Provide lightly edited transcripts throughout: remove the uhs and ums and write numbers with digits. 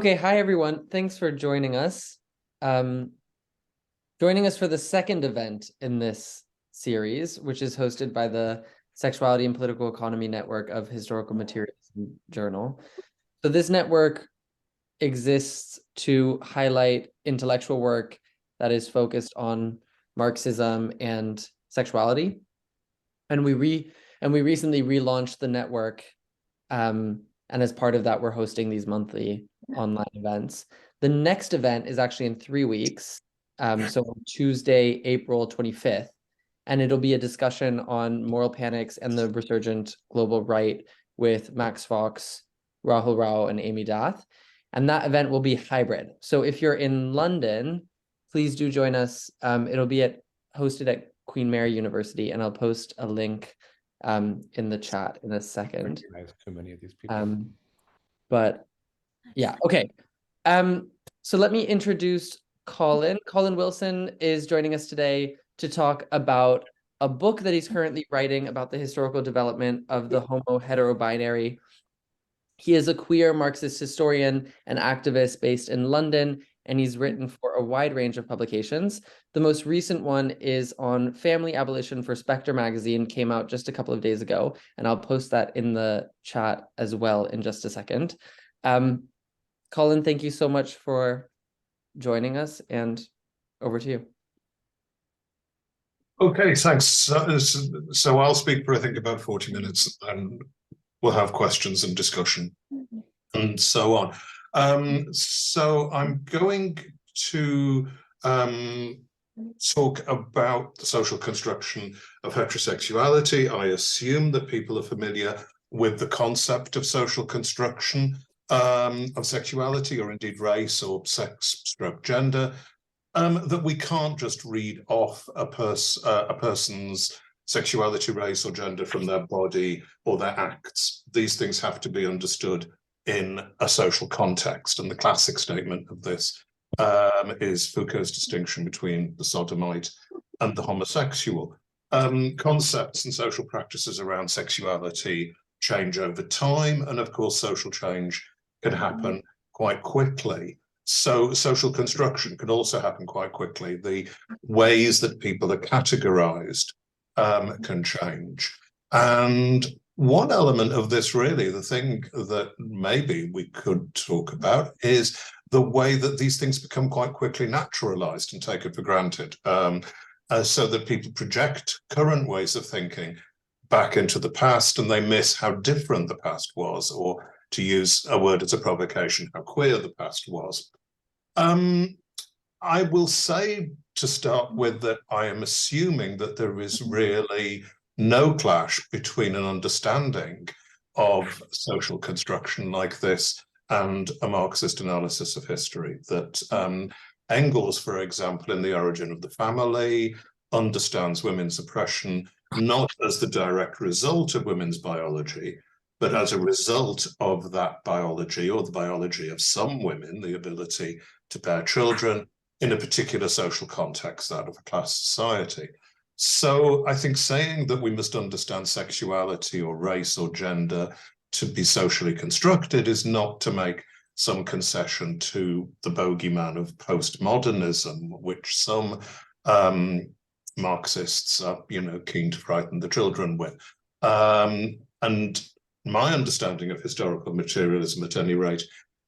Okay, hi everyone. Thanks for joining us. Um, Joining us for the second event in this series, which is hosted by the Sexuality and Political Economy Network of Historical Materialism Journal. So this network exists to highlight intellectual work that is focused on Marxism and sexuality. And we recently relaunched the network. And as part of that, we're hosting these monthly online events. The next event is actually in 3 weeks. So on Tuesday, April 25th. And it'll be a discussion on moral panics and the resurgent global right with Max Fox, Rahul Rao, and Amy Dath. And that event will be hybrid. So if you're in London, please do join us. It'll be hosted at Queen Mary University, and I'll post a link in the chat in a second. Too many of these people. But yeah, okay. So let me introduce Colin. Colin Wilson is joining us today to talk about a book that he's currently writing about the historical development of the homo heterobinary. He is a queer Marxist historian and activist based in London, and he's written for a wide range of publications. The most recent one is on family abolition for Spectre magazine, came out just a couple of days ago, and I'll post that in the chat as well in just a second. Colin, thank you so much for joining us, and over to you. Okay, thanks. So I'll speak for, I think, about 40 minutes, and we'll have questions and discussion and so on. So I'm going to talk about the social construction of heterosexuality. I assume that people are familiar with the concept of social construction of sexuality, or indeed race or sex/gender, that we can't just read off a person's sexuality, race, or gender from their body or their acts. These things have to be understood in a social context. And the classic statement of this is Foucault's distinction between the sodomite and the homosexual. Concepts and social practices around sexuality change over time. And of course, social change can happen quite quickly. So social construction can also happen quite quickly. The ways that people are categorized can change. And one element of this, really, the thing that maybe we could talk about, is the way that these things become quite quickly naturalized and taken for granted, so that people project current ways of thinking back into the past, and they miss how different the past was, or to use a word as a provocation, how queer the past was. I will say to start with that I am assuming that there is really no clash between an understanding of social construction like this and a Marxist analysis of history. That Engels, for example, in The Origin of the Family, understands women's oppression not as the direct result of women's biology, but as a result of that biology, or the biology of some women, the ability to bear children in a particular social context, that of a class society. So I think saying that we must understand sexuality or race or gender to be socially constructed is not to make some concession to the bogeyman of postmodernism, which some Marxists are, keen to frighten the children with. And my understanding of historical materialism, at any rate,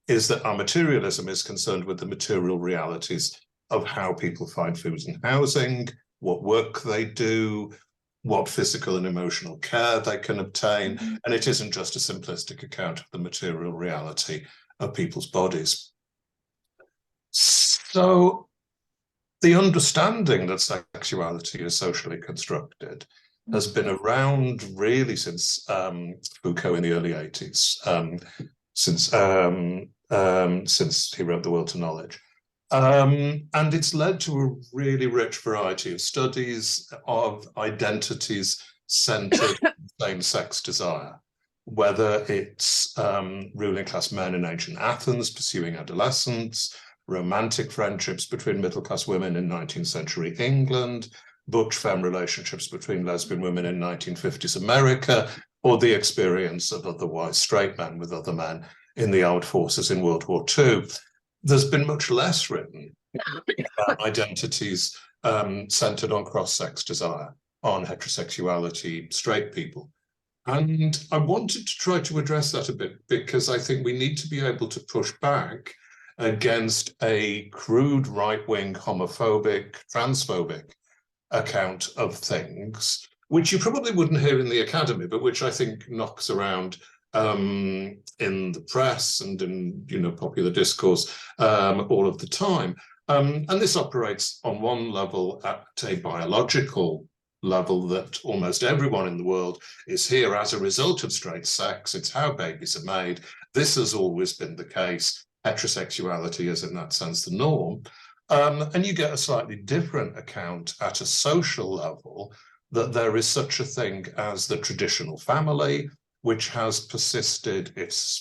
is that our materialism is concerned with the material realities of how people find food and housing, what work they do, what physical and emotional care they can obtain. And it isn't just a simplistic account of the material reality of people's bodies. So the understanding that sexuality is socially constructed has been around really since Foucault in the early 80s, since he wrote The Will to Knowledge. And it's led to a really rich variety of studies of identities centered in same-sex desire, whether it's ruling class men in ancient Athens pursuing adolescence, romantic friendships between middle-class women in 19th century England, butch femme relationships between lesbian women in 1950s America, or the experience of otherwise straight men with other men in the armed forces in World War II. There's been much less written about identities centered on cross-sex desire, on heterosexuality, straight people. And I wanted to try to address that a bit because I think we need to be able to push back against a crude right-wing homophobic, transphobic account of things, which you probably wouldn't hear in the academy, but which I think knocks around in the press and in popular discourse all of the time. And this operates on one level at a biological level, that almost everyone in the world is here as a result of straight sex. It's how babies are made. This has always been the case. Heterosexuality is in that sense the norm. And you get a slightly different account at a social level, that there is such a thing as the traditional family, which has persisted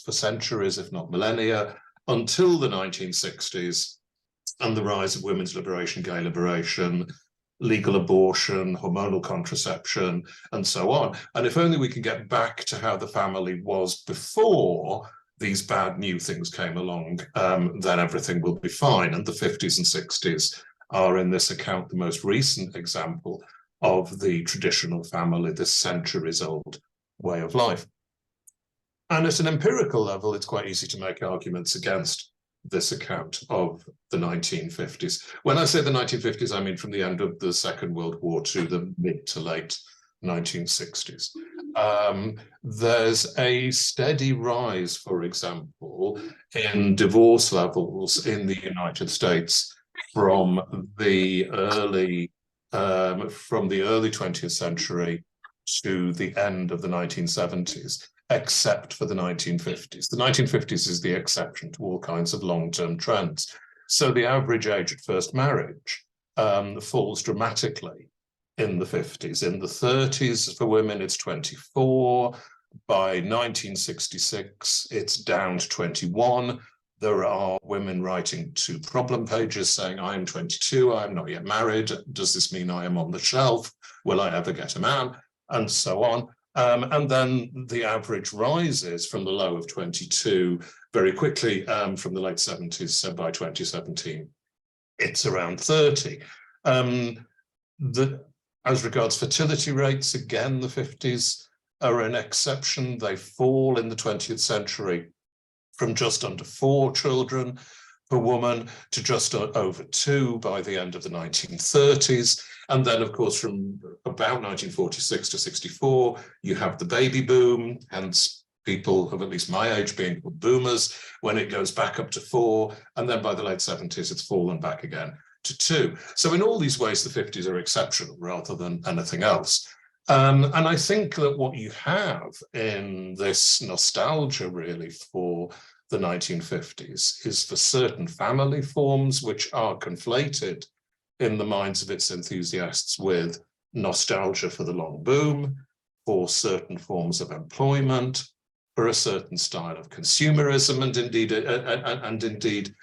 for centuries, if not millennia, until the 1960s and the rise of women's liberation, gay liberation, legal abortion, hormonal contraception, and so on. And if only we can get back to how the family was before these bad new things came along, then everything will be fine. And the 50s and 60s are, in this account, the most recent example of the traditional family, this centuries-old way of life. And at an empirical level, it's quite easy to make arguments against this account of the 1950s. When I say the 1950s, I mean from the end of the Second World War to the mid to late 1960s. There's a steady rise, for example, in divorce levels in the United States from the early 20th century to the end of the 1970s, except for the 1950s. The 1950s is the exception to all kinds of long-term trends. So the average age at first marriage falls dramatically in the 50s. In the 30s, for women, it's 24. By 1966, it's down to 21. There are women writing to problem pages saying, I am 22, I am not yet married. Does this mean I am on the shelf? Will I ever get a man? And so on. And then the average rises from the low of 22 very quickly from the late 70s. So by 2017, it's around 30. As regards fertility rates, again, the 50s are an exception. They fall in the 20th century from just under 4 children per woman to just over 2 by the end of the 1930s. And then, of course, from about 1946 to 64, you have the baby boom, hence people of at least my age being boomers, when it goes back up to 4. And then by the late 70s, it's fallen back again to 2. So in all these ways, the 50s are exceptional rather than anything else. And I think that what you have in this nostalgia really for the 1950s is for certain family forms which are conflated in the minds of its enthusiasts with nostalgia for the long boom, for certain forms of employment, for a certain style of consumerism, and indeed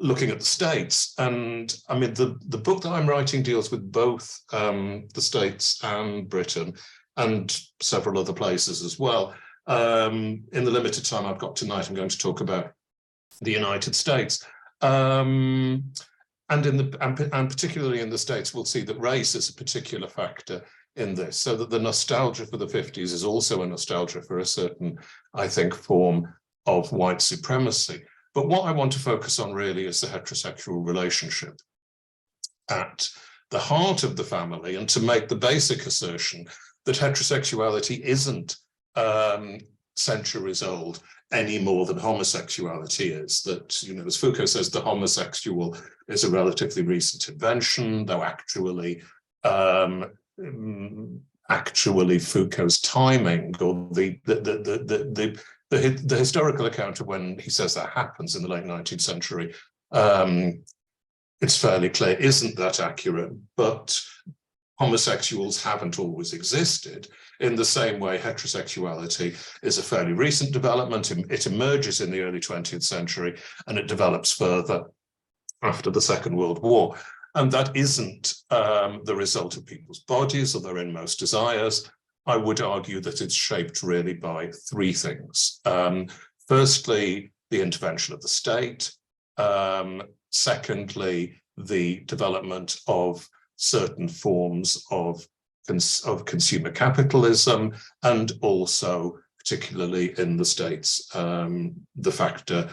looking at the States. And I mean, the book that I'm writing deals with both the States and Britain and several other places as well. In the limited time I've got tonight, I'm going to talk about the United States. And particularly in the States, we'll see that race is a particular factor in this, so that the nostalgia for the 50s is also a nostalgia for a certain, I think, form of white supremacy. But what I want to focus on really is the heterosexual relationship at the heart of the family, and to make the basic assertion that heterosexuality isn't centuries old any more than homosexuality is. That, as Foucault says, the homosexual is a relatively recent invention, though actually Foucault's timing, or the historical account of when he says that happens in the late 19th century, it's fairly clear isn't that accurate. But homosexuals haven't always existed. In the same way, heterosexuality is a fairly recent development. It emerges in the early 20th century, and it develops further after the Second World War. And that isn't the result of people's bodies or their inmost desires. I would argue that it's shaped really by 3 things. Firstly, the intervention of the state. Secondly, the development of certain forms of consumer capitalism, and also, particularly in the States, the factor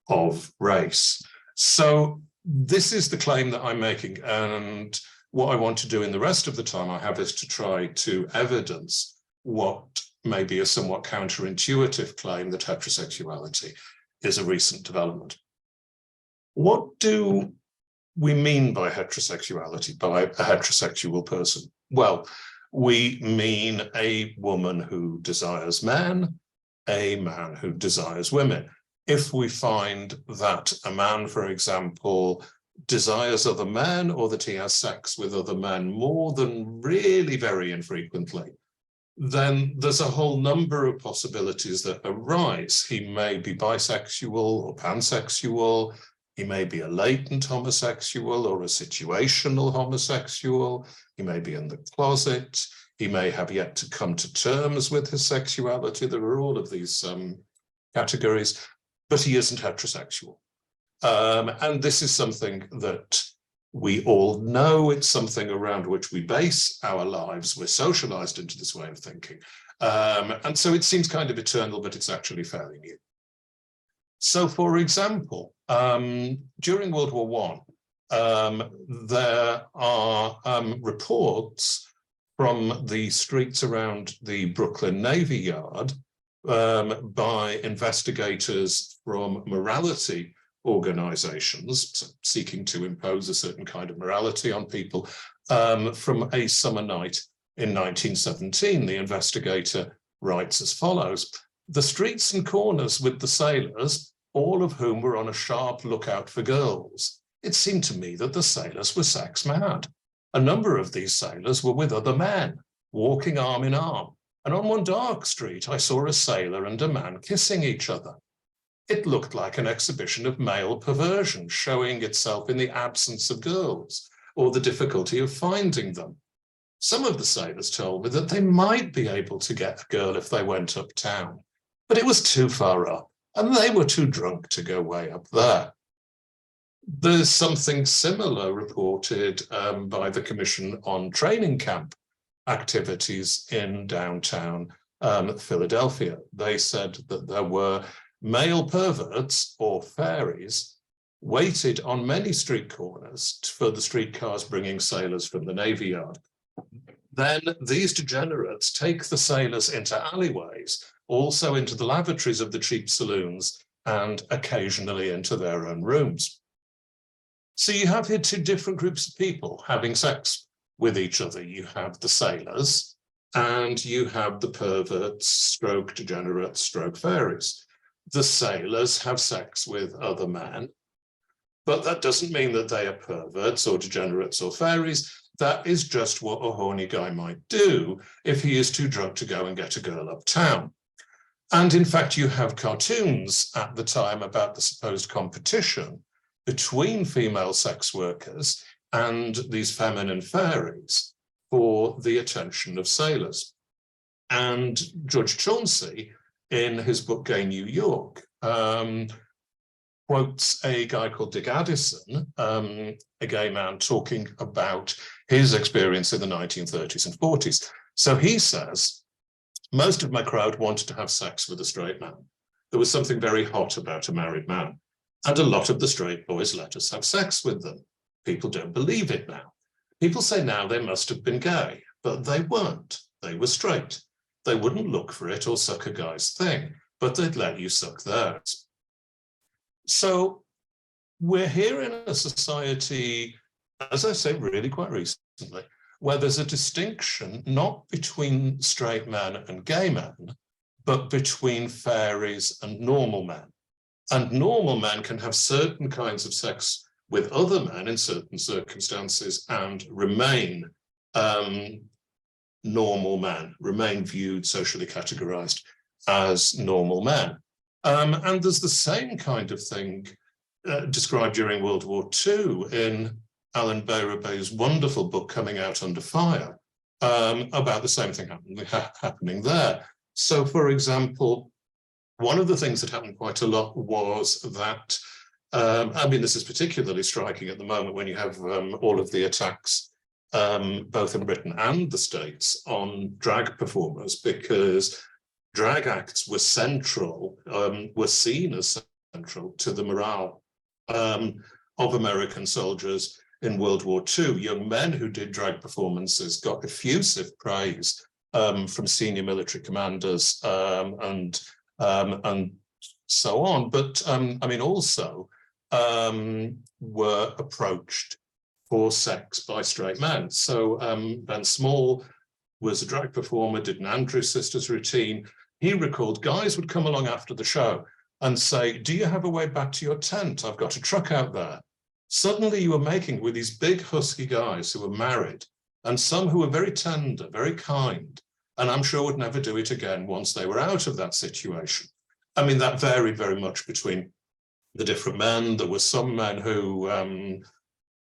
of race. So this is the claim that I'm making, and what I want to do in the rest of the time I have is to try to evidence what may be a somewhat counterintuitive claim that heterosexuality is a recent development. What do we mean by heterosexuality, by a heterosexual person? Well, we mean a woman who desires men, a man who desires women. If we find that a man, for example, desires other men, or that he has sex with other men more than really very infrequently, then there's a whole number of possibilities that arise. He may be bisexual or pansexual. He may be a latent homosexual or a situational homosexual. He may be in the closet. He may have yet to come to terms with his sexuality. There are all of these categories, but he isn't heterosexual. And this is something that we all know. It's something around which we base our lives. We're socialized into this way of thinking. And so it seems kind of eternal, but it's actually fairly new. So, for example, during World War I, there are reports from the streets around the Brooklyn Navy Yard by investigators from morality organizations seeking to impose a certain kind of morality on people. From a summer night in 1917, the investigator writes as follows: "The streets and corners with the sailors, all of whom were on a sharp lookout for girls. It seemed to me that the sailors were sex mad. A number of these sailors were with other men, walking arm in arm, and on one dark street I saw a sailor and a man kissing each other. It looked like an exhibition of male perversion showing itself in the absence of girls, or the difficulty of finding them. Some of the sailors told me that they might be able to get a girl if they went uptown, but it was too far up, and they were too drunk to go way up there." There's something similar reported by the Commission on Training Camp activities in downtown Philadelphia. They said that there were male perverts, or fairies, waited on many street corners for the streetcars bringing sailors from the Navy Yard. Then these degenerates take the sailors into alleyways, also into the lavatories of the cheap saloons, and occasionally into their own rooms. So you have here two different groups of people having sex with each other. You have the sailors, and you have the perverts, stroke degenerates, stroke fairies. The sailors have sex with other men, but that doesn't mean that they are perverts or degenerates or fairies. That is just what a horny guy might do if he is too drunk to go and get a girl uptown. And in fact, you have cartoons at the time about the supposed competition between female sex workers and these feminine fairies for the attention of sailors. And Judge Chauncey, in his book Gay New York, quotes a guy called Dick Addison, a gay man, talking about his experience in the 1930s and 40s. So he says, "Most of my crowd wanted to have sex with a straight man. There was something very hot about a married man. And a lot of the straight boys let us have sex with them. People don't believe it now. People say now they must have been gay, but they weren't. They were straight. They wouldn't look for it or suck a guy's thing, but they'd let you suck theirs." So we're here in a society, as I say, really quite recently, where there's a distinction not between straight men and gay men, but between fairies and normal men. And normal men can have certain kinds of sex with other men in certain circumstances and remain normal men, remain viewed, socially categorized as normal men. And there's the same kind of thing described during World War II in Alan Bayrabay's wonderful book Coming Out Under Fire, about the same thing happening there. So, for example, one of the things that happened quite a lot was that, I mean, this is particularly striking at the moment when you have all of the attacks, both in Britain and the States, on drag performers, because drag acts were central, were seen as central to the morale of American soldiers in World War II. Young men who did drag performances got effusive praise from senior military commanders and so on. But I mean, also were approached for sex by straight men. So Ben Small was a drag performer, did an Andrews Sisters routine. He recalled guys would come along after the show and say, do you have a way back to your tent? I've got a truck out there. Suddenly you were making with these big husky guys who were married, and some who were very tender, very kind, and I'm sure would never do it again once they were out of that situation. I mean, that varied very much between the different men. There were some men who,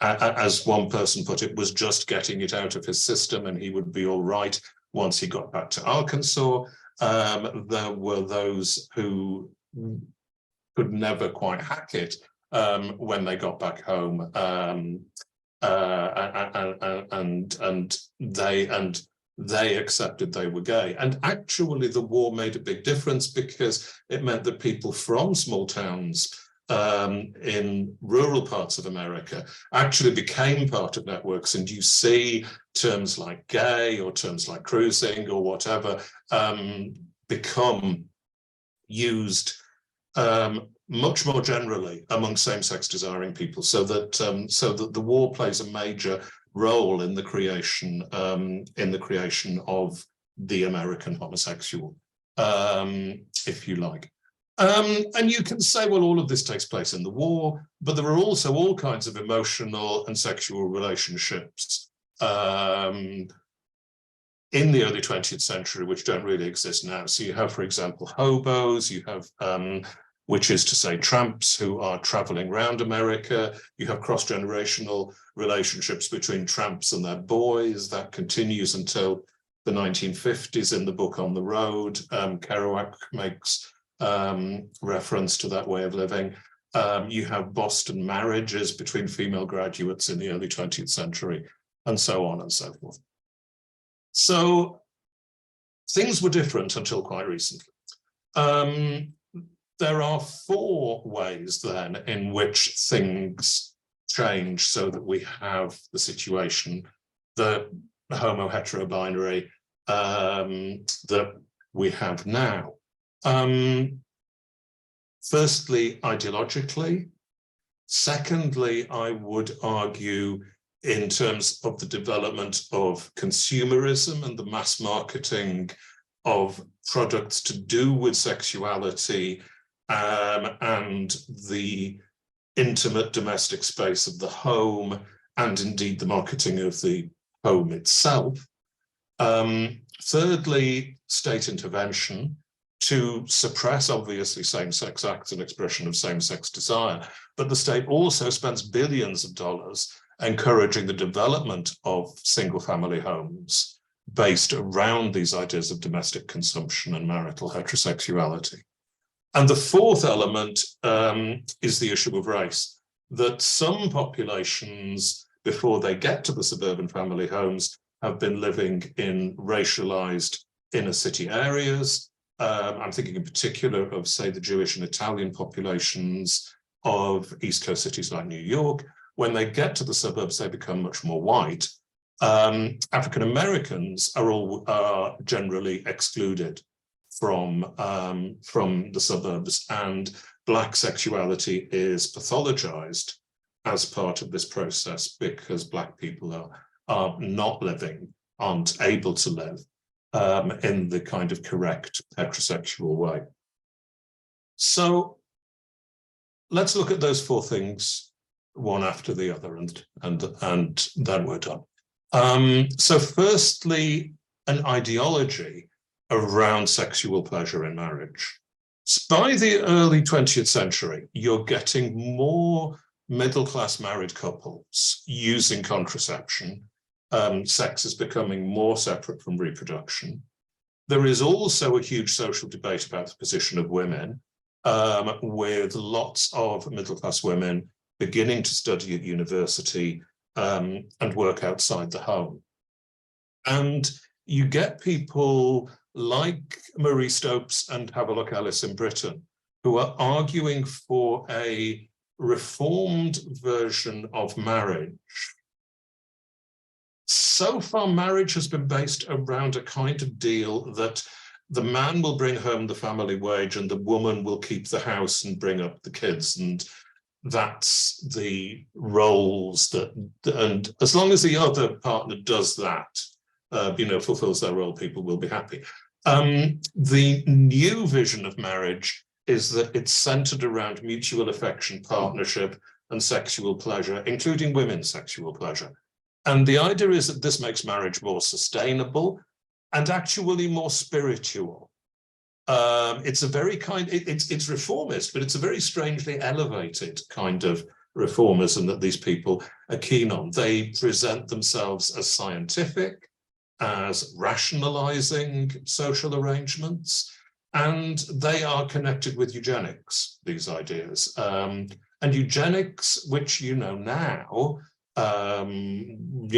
as one person put it, was just getting it out of his system and he would be all right once he got back to Arkansas. There were those who could never quite hack it when they got back home, and they accepted they were gay. And actually, the war made a big difference because it meant that people from small towns in rural parts of America actually became part of networks, and you see terms like gay or terms like cruising or whatever become used much more generally among same-sex desiring people, so that the war plays a major role in the creation of the American homosexual, if you like. And you can say, well, all of this takes place in the war, but there are also all kinds of emotional and sexual relationships in the early 20th century, which don't really exist now. So you have, for example, hobos, you have, which is to say tramps who are traveling around America. You have cross-generational relationships between tramps and their boys. That continues until the 1950s in the book On the Road. Kerouac makes reference to that way of living. You have Boston marriages between female graduates in the early 20th century, and so on and so forth. So things were different until quite recently. There are four ways then in which things change so that we have the situation, the homo hetero binary that we have now. Firstly, ideologically. Secondly, I would argue in terms of the development of consumerism and the mass marketing of products to do with sexuality and the intimate domestic space of the home, and indeed the marketing of the home itself. Thirdly, state intervention to suppress, obviously, same-sex acts and expression of same-sex desire, but the state also spends billions of dollars encouraging the development of single-family homes based around these ideas of domestic consumption and marital heterosexuality. And the fourth element is the issue of race, that some populations, before they get to the suburban family homes, have been living in racialized inner city areas. I'm thinking in particular of, say, the Jewish and Italian populations of East Coast cities like New York. When they get to the suburbs, they become much more white. African Americans are generally excluded from the suburbs, and Black sexuality is pathologized as part of this process because Black people are not living, aren't able to live in the kind of correct heterosexual way. So let's look at those four things one after the other, and then we're done. So firstly, an ideology around sexual pleasure in marriage. By the early 20th century, you're getting more middle-class married couples using contraception. Sex is becoming more separate from reproduction. There is also a huge social debate about the position of women, with lots of middle-class women beginning to study at university and work outside the home. And you get people like Marie Stopes and Havelock Ellis in Britain, who are arguing for a reformed version of marriage. So far, marriage has been based around a kind of deal that the man will bring home the family wage and the woman will keep the house and bring up the kids. And that's the roles that, and as long as the other partner does that, fulfills their role, people will be happy. The new vision of marriage is that it's centered around mutual affection, partnership, and sexual pleasure, including women's sexual pleasure. And the idea is that this makes marriage more sustainable and actually more spiritual. It's a very it's reformist, but it's a very strangely elevated kind of reformism that these people are keen on. They present themselves as scientific, as rationalizing social arrangements, and they are connected with eugenics, these ideas. And eugenics, which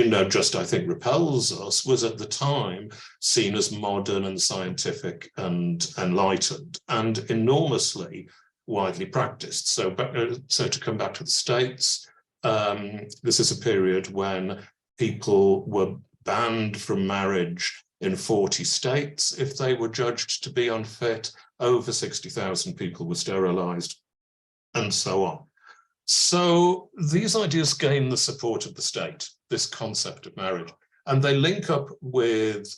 now, just I think repels us, was at the time seen as modern and scientific and enlightened and enormously widely practiced. So to come back to the States, this is a period when people were banned from marriage in 40 states if they were judged to be unfit. Over 60,000 people were sterilized, and so on. So these ideas gain the support of the state, this concept of marriage, and they link up with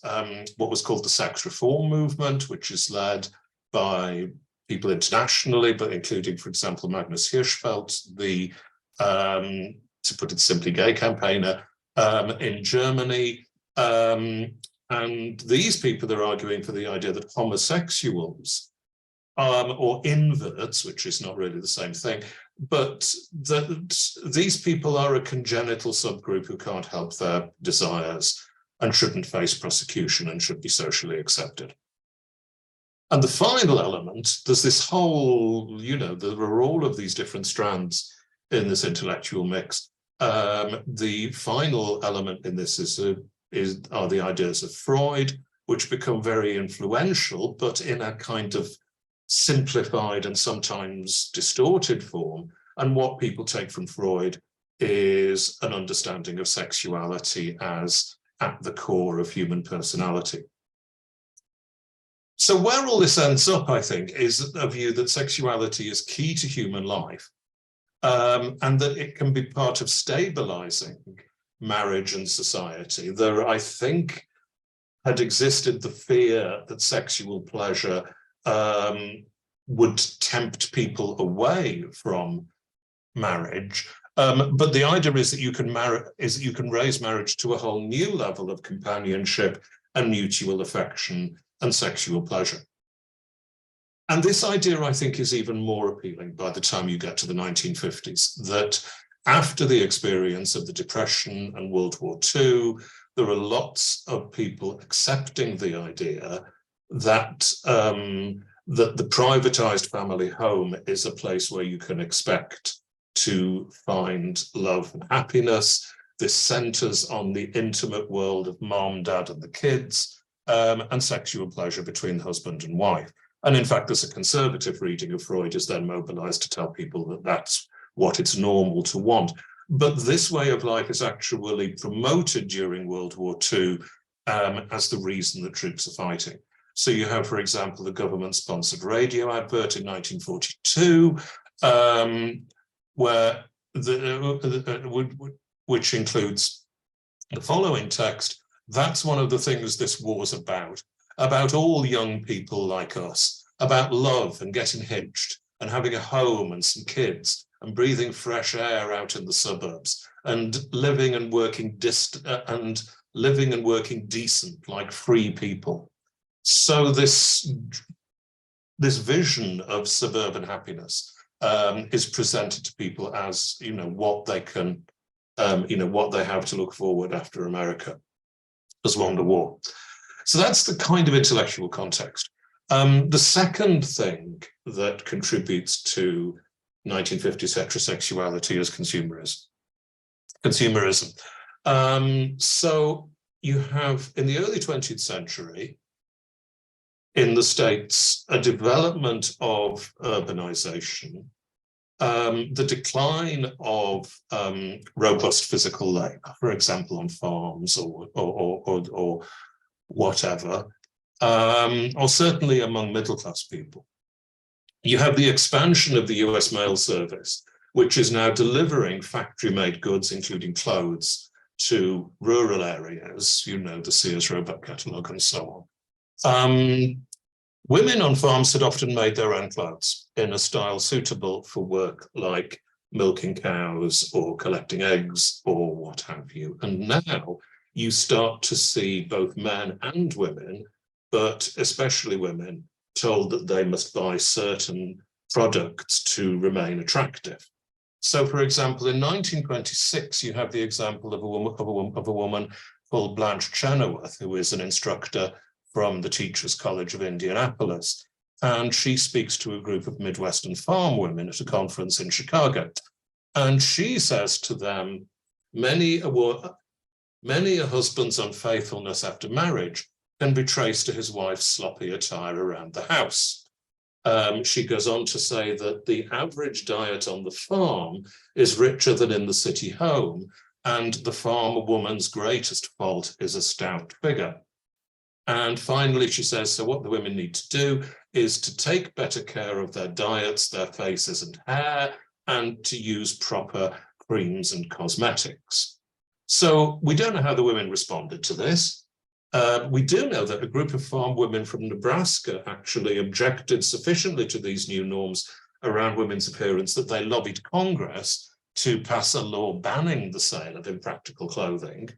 what was called the sex reform movement, which is led by people internationally, but including, for example, Magnus Hirschfeld, the, to put it simply, gay campaigner in Germany. And these people are arguing for the idea that homosexuals or inverts, which is not really the same thing, but that these people are a congenital subgroup who can't help their desires and shouldn't face prosecution and should be socially accepted. And the final element, there's this whole, there are all of these different strands in this intellectual mix. The final element in this are the ideas of Freud, which become very influential, but in a kind of simplified and sometimes distorted form. And what people take from Freud is an understanding of sexuality as at the core of human personality. So where all this ends up, I think, is a view that sexuality is key to human life, and that it can be part of stabilizing marriage and society. There, I think, had existed the fear that sexual pleasure would tempt people away from marriage. But the idea is that you can raise marriage to a whole new level of companionship and mutual affection and sexual pleasure. And this idea, I think, is even more appealing by the time you get to the 1950s, that after the experience of the Depression and World War II, there are lots of people accepting the idea that that the privatized family home is a place where you can expect to find love and happiness. This centers on the intimate world of mom, dad, and the kids, and sexual pleasure between husband and wife. And in fact, there's a conservative reading of Freud is then mobilized to tell people that that's what it's normal to want. But this way of life is actually promoted during World War II as the reason that troops are fighting. So you have, for example, the government-sponsored radio advert in 1942, which includes the following text. That's one of the things this war's about all young people like us, about love and getting hitched and having a home and some kids and breathing fresh air out in the suburbs and living and working decent like free people. So this vision of suburban happiness is presented to people as what they can what they have to look forward after America has won the war. So that's the kind of intellectual context. The second thing that contributes to 1950s heterosexuality is consumerism. So you have, in the early 20th century, in the States, a development of urbanization, the decline of robust physical labor, for example, on farms or whatever, or certainly among middle-class people. You have the expansion of the US mail service, which is now delivering factory-made goods, including clothes, to rural areas, you know, the Sears Roebuck catalogue and so on. Women on farms had often made their own clothes in a style suitable for work like milking cows or collecting eggs or what have you. And now you start to see both men and women, but especially women, told that they must buy certain products to remain attractive. So, for example, in 1926, you have the example of a woman called Blanche Chenoweth, who is an instructor from the Teachers College of Indianapolis. And she speaks to a group of Midwestern farm women at a conference in Chicago. And she says to them, many a husband's unfaithfulness after marriage can be traced to his wife's sloppy attire around the house. She goes on to say that the average diet on the farm is richer than in the city home, and the farm woman's greatest fault is a stout figure. And finally, she says, so what the women need to do is to take better care of their diets, their faces and hair, and to use proper creams and cosmetics. So we don't know how the women responded to this. We do know that a group of farm women from Nebraska actually objected sufficiently to these new norms around women's appearance that they lobbied Congress to pass a law banning the sale of impractical clothing.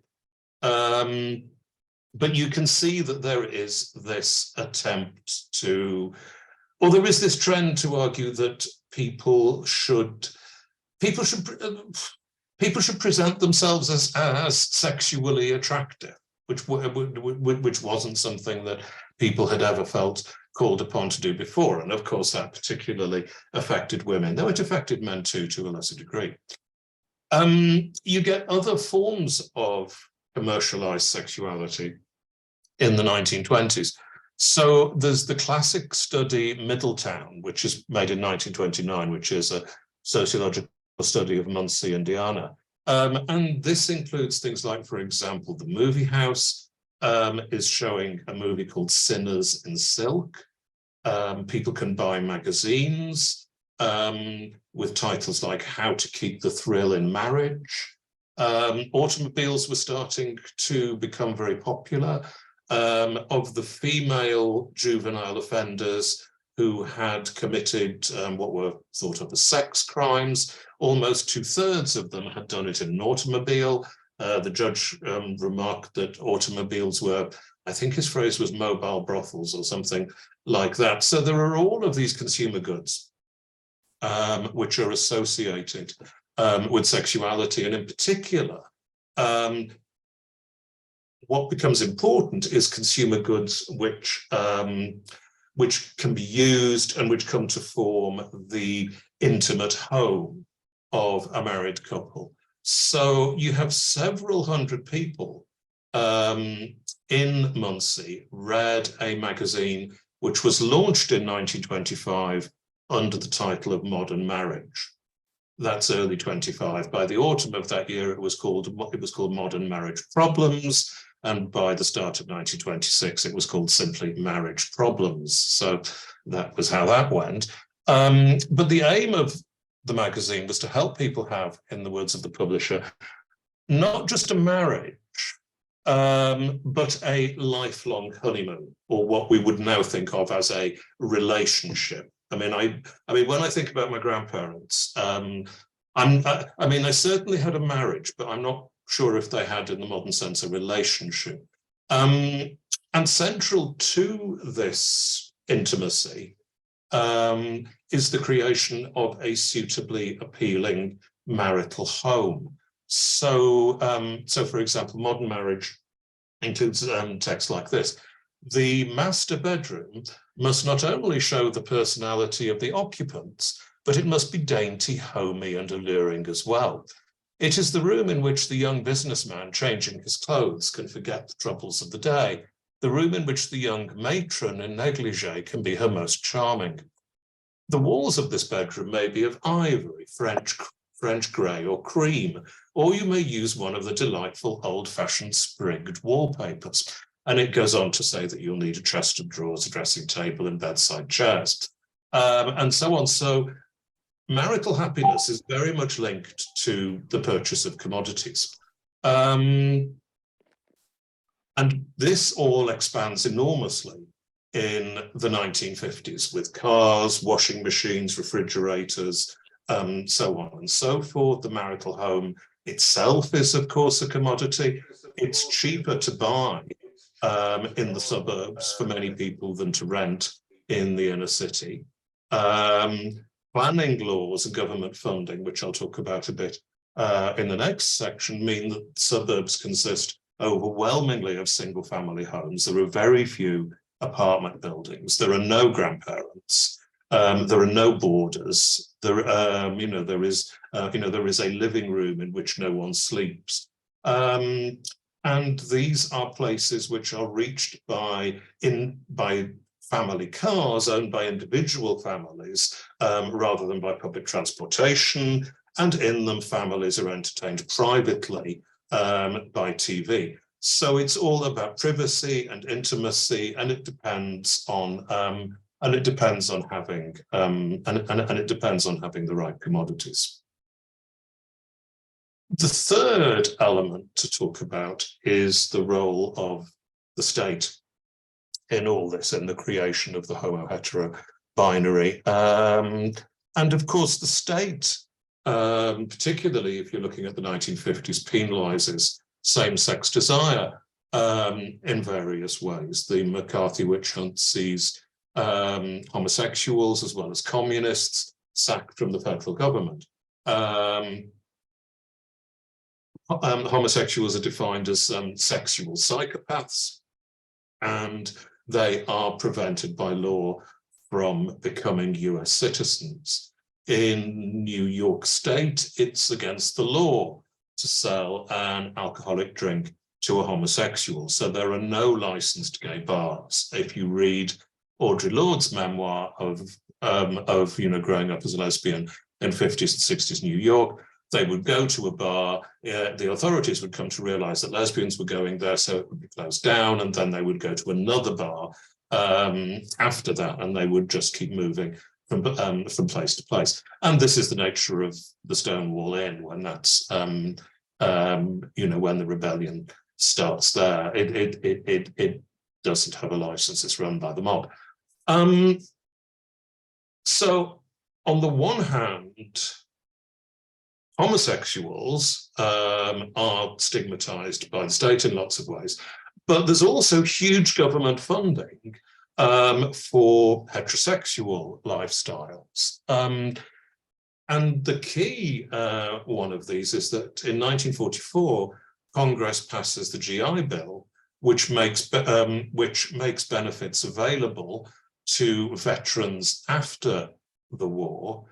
But you can see that there is this attempt to, or there is this trend to argue that people should present themselves as sexually attractive, which wasn't something that people had ever felt called upon to do before. And of course, that particularly affected women, though it affected men too, to a lesser degree. You get other forms of commercialized sexuality in the 1920s. So there's the classic study Middletown, which is made in 1929, which is a sociological study of Muncie, Indiana. And this includes things like, for example, the movie house is showing a movie called Sinners in Silk. People can buy magazines with titles like How to Keep the Thrill in Marriage. Automobiles were starting to become very popular. Of the female juvenile offenders who had committed what were thought of as sex crimes, almost 2/3 of them had done it in an automobile. The judge remarked that automobiles were, I think his phrase was mobile brothels or something like that. So there are all of these consumer goods which are associated with sexuality, and in particular, what becomes important is consumer goods which can be used and which come to form the intimate home of a married couple. So you have several hundred people in Muncie read a magazine which was launched in 1925 under the title of Modern Marriage. That's early 25. By the autumn of that year, it was called Modern Marriage Problems. And by the start of 1926, it was called simply Marriage Problems. So that was how that went. But the aim of the magazine was to help people have, in the words of the publisher, not just a marriage, but a lifelong honeymoon, or what we would now think of as a relationship. I mean, when I think about my grandparents, they certainly had a marriage, but I'm not sure if they had, in the modern sense, a relationship. And central to this intimacy is the creation of a suitably appealing marital home. So for example, modern marriage includes texts like this. the master bedroom must not only show the personality of the occupants, but it must be dainty, homey, and alluring as well. It is the room in which the young businessman changing his clothes can forget the troubles of the day, the room in which the young matron in negligee can be her most charming. The walls of this bedroom may be of ivory, French grey or cream, or you may use one of the delightful old-fashioned sprigged wallpapers. And it goes on to say that you'll need a chest of drawers, a dressing table, and bedside chairs, and so on. So marital happiness is very much linked to the purchase of commodities. And this all expands enormously in the 1950s with cars, washing machines, refrigerators, so on and so forth. The marital home itself is, of course, a commodity. It's cheaper to buy in the suburbs for many people than to rent in the inner city. Planning laws and government funding, which I'll talk about a bit in the next section, mean that suburbs consist overwhelmingly of single-family homes. There are very few apartment buildings. There are no grandparents. There are no borders. There is a living room in which no one sleeps. And these are places which are reached by family cars owned by individual families rather than by public transportation. And in them, families are entertained privately by TV. So it's all about privacy and intimacy, and it depends on having the right commodities. The third element to talk about is the role of the state in all this, in the creation of the homo-hetero binary. And of course, the state, particularly if you're looking at the 1950s, penalizes same-sex desire in various ways. The McCarthy witch hunt sees homosexuals as well as communists sacked from the federal government. Homosexuals are defined as sexual psychopaths, and they are prevented by law from becoming US citizens. In New York State, it's against the law to sell an alcoholic drink to a homosexual. So there are no licensed gay bars. If you read Audre Lorde's memoir of growing up as a lesbian in 50s and 60s New York, they would go to a bar, the authorities would come to realize that lesbians were going there, so it would be closed down, and then they would go to another bar after that, and they would just keep moving from place to place. And this is the nature of the Stonewall Inn when that's, when the rebellion starts there. It doesn't have a license, it's run by the mob. So on the one hand, homosexuals are stigmatized by the state in lots of ways, but there's also huge government funding for heterosexual lifestyles. And the key one of these is that in 1944, Congress passes the GI Bill, which makes benefits available to veterans after the war,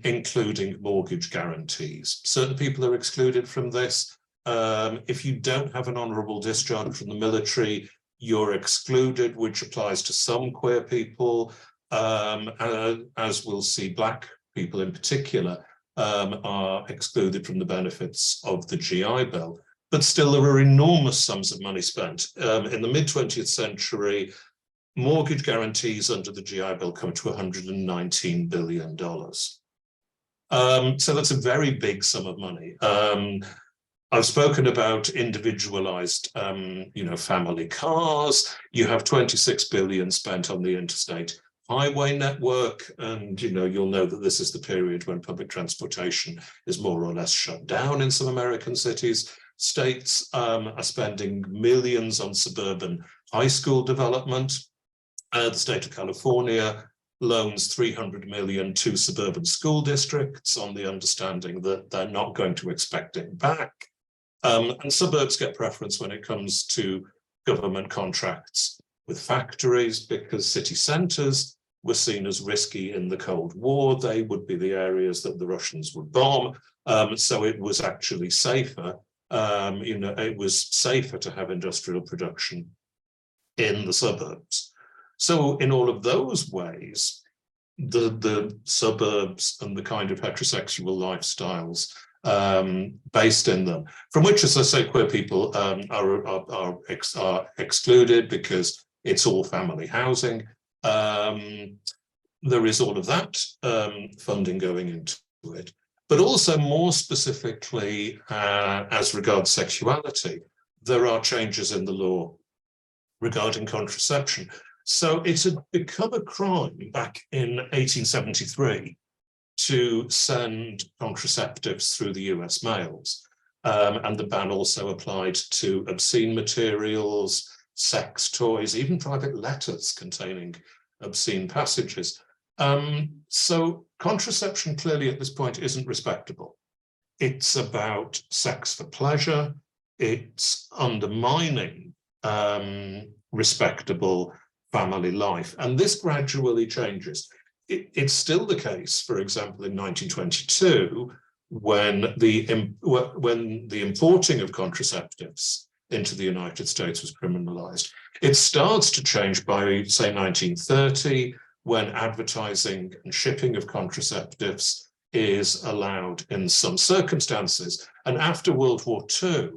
including mortgage guarantees. Certain people are excluded from this. If you don't have an honorable discharge from the military, you're excluded, which applies to some queer people, as we'll see, Black people in particular are excluded from the benefits of the GI Bill. But still, there are enormous sums of money spent. In the mid-20th century, mortgage guarantees under the GI Bill come to $119 billion. So that's a very big sum of money. I've spoken about individualized, family cars. You have 26 billion spent on the interstate highway network. And, you'll know that this is the period when public transportation is more or less shut down in some American cities. States are spending millions on suburban high school development. The state of California loans $300 million to suburban school districts on the understanding that they're not going to expect it back. And suburbs get preference when it comes to government contracts with factories, because city centres were seen as risky in the Cold War. They would be the areas that the Russians would bomb. So it was actually safer. It was safer to have industrial production in the suburbs. So in all of those ways, the suburbs and the kind of heterosexual lifestyles based in them, from which, as I say, queer people are excluded because it's all family housing. There is all of that funding going into it, but also more specifically as regards sexuality, there are changes in the law regarding contraception. So it had become a crime back in 1873 to send contraceptives through the US mails. And the ban also applied to obscene materials, sex toys, even private letters containing obscene passages. So contraception clearly at this point isn't respectable. It's about sex for pleasure. It's undermining respectable family life. And this gradually changes. It's still the case, for example, in 1922, when the importing of contraceptives into the United States was criminalized. It starts to change by, say, 1930, when advertising and shipping of contraceptives is allowed in some circumstances. And after World War II,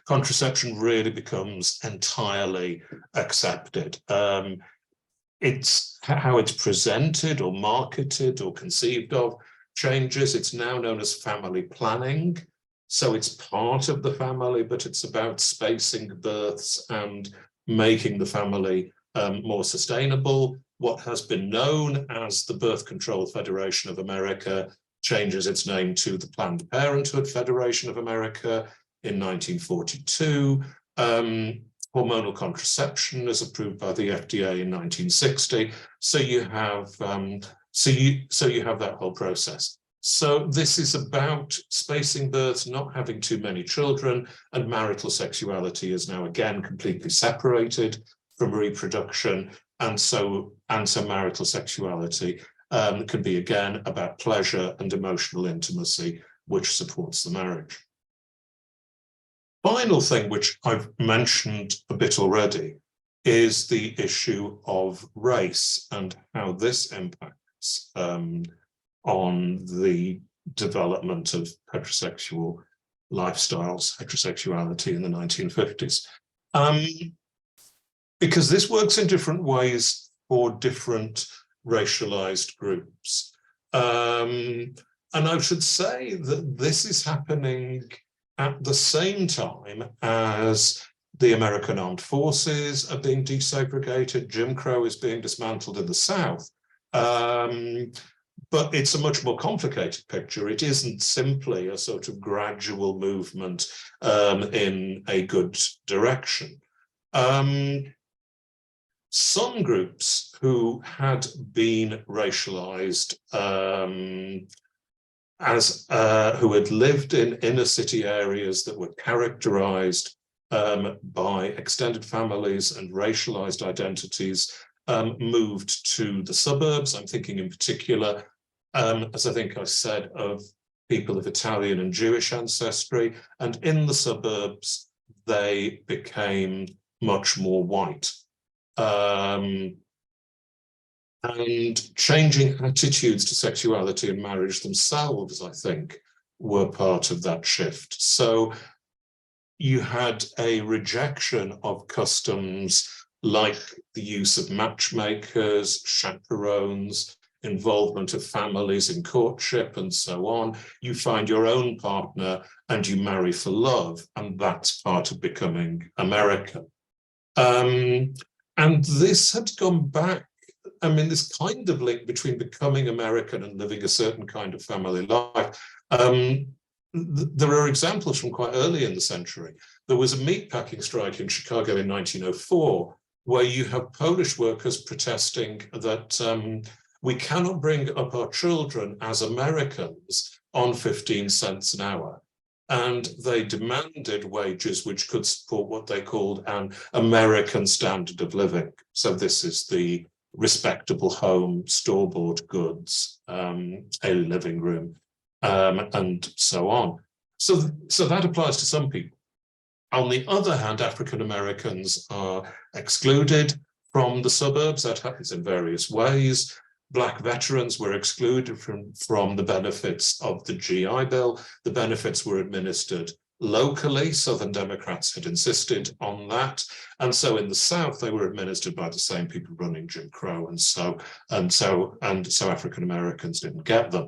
contraception really becomes entirely accepted. It's how it's presented or marketed or conceived of changes. It's now known as family planning. So it's part of the family, but it's about spacing births and making the family more sustainable. What has been known as the Birth Control Federation of America changes its name to the Planned Parenthood Federation of America in 1942. Hormonal contraception is approved by the FDA in 1960. So you have you have that whole process. So this is about spacing births, not having too many children, and marital sexuality is now again completely separated from reproduction. And so marital sexuality can be again about pleasure and emotional intimacy, which supports the marriage. Final thing, which I've mentioned a bit already, is the issue of race and how this impacts on the development of heterosexual lifestyles, heterosexuality in the 1950s. Because this works in different ways for different racialized groups. And I should say that this is happening at the same time as the American armed forces are being desegregated, Jim Crow is being dismantled in the South. But it's a much more complicated picture. It isn't simply a sort of gradual movement in a good direction. Some groups who had been racialized who had lived in inner city areas that were characterized by extended families and racialized identities moved to the suburbs. I'm thinking in particular, as I think I said, of people of Italian and Jewish ancestry. And in the suburbs, they became much more white. And changing attitudes to sexuality and marriage themselves, I think, were part of that shift. So you had a rejection of customs like the use of matchmakers, chaperones, involvement of families in courtship and so on. You find your own partner and you marry for love, and that's part of becoming American. And this had gone back, I mean, this kind of link between becoming American and living a certain kind of family life. There are examples from quite early in the century. There was a meatpacking strike in Chicago in 1904, where you have Polish workers protesting that we cannot bring up our children as Americans on 15 cents an hour. and they demanded wages which could support what they called an American standard of living. So this is the respectable home, store-bought goods, a living room, and so on. So that applies to some people. On the other hand, African Americans are excluded from the suburbs. That happens in various ways. Black veterans were excluded from the benefits of the GI Bill. The benefits were administered locally. Southern Democrats had insisted on that. And so in the South, they were administered by the same people running Jim Crow. And so African Americans didn't get them.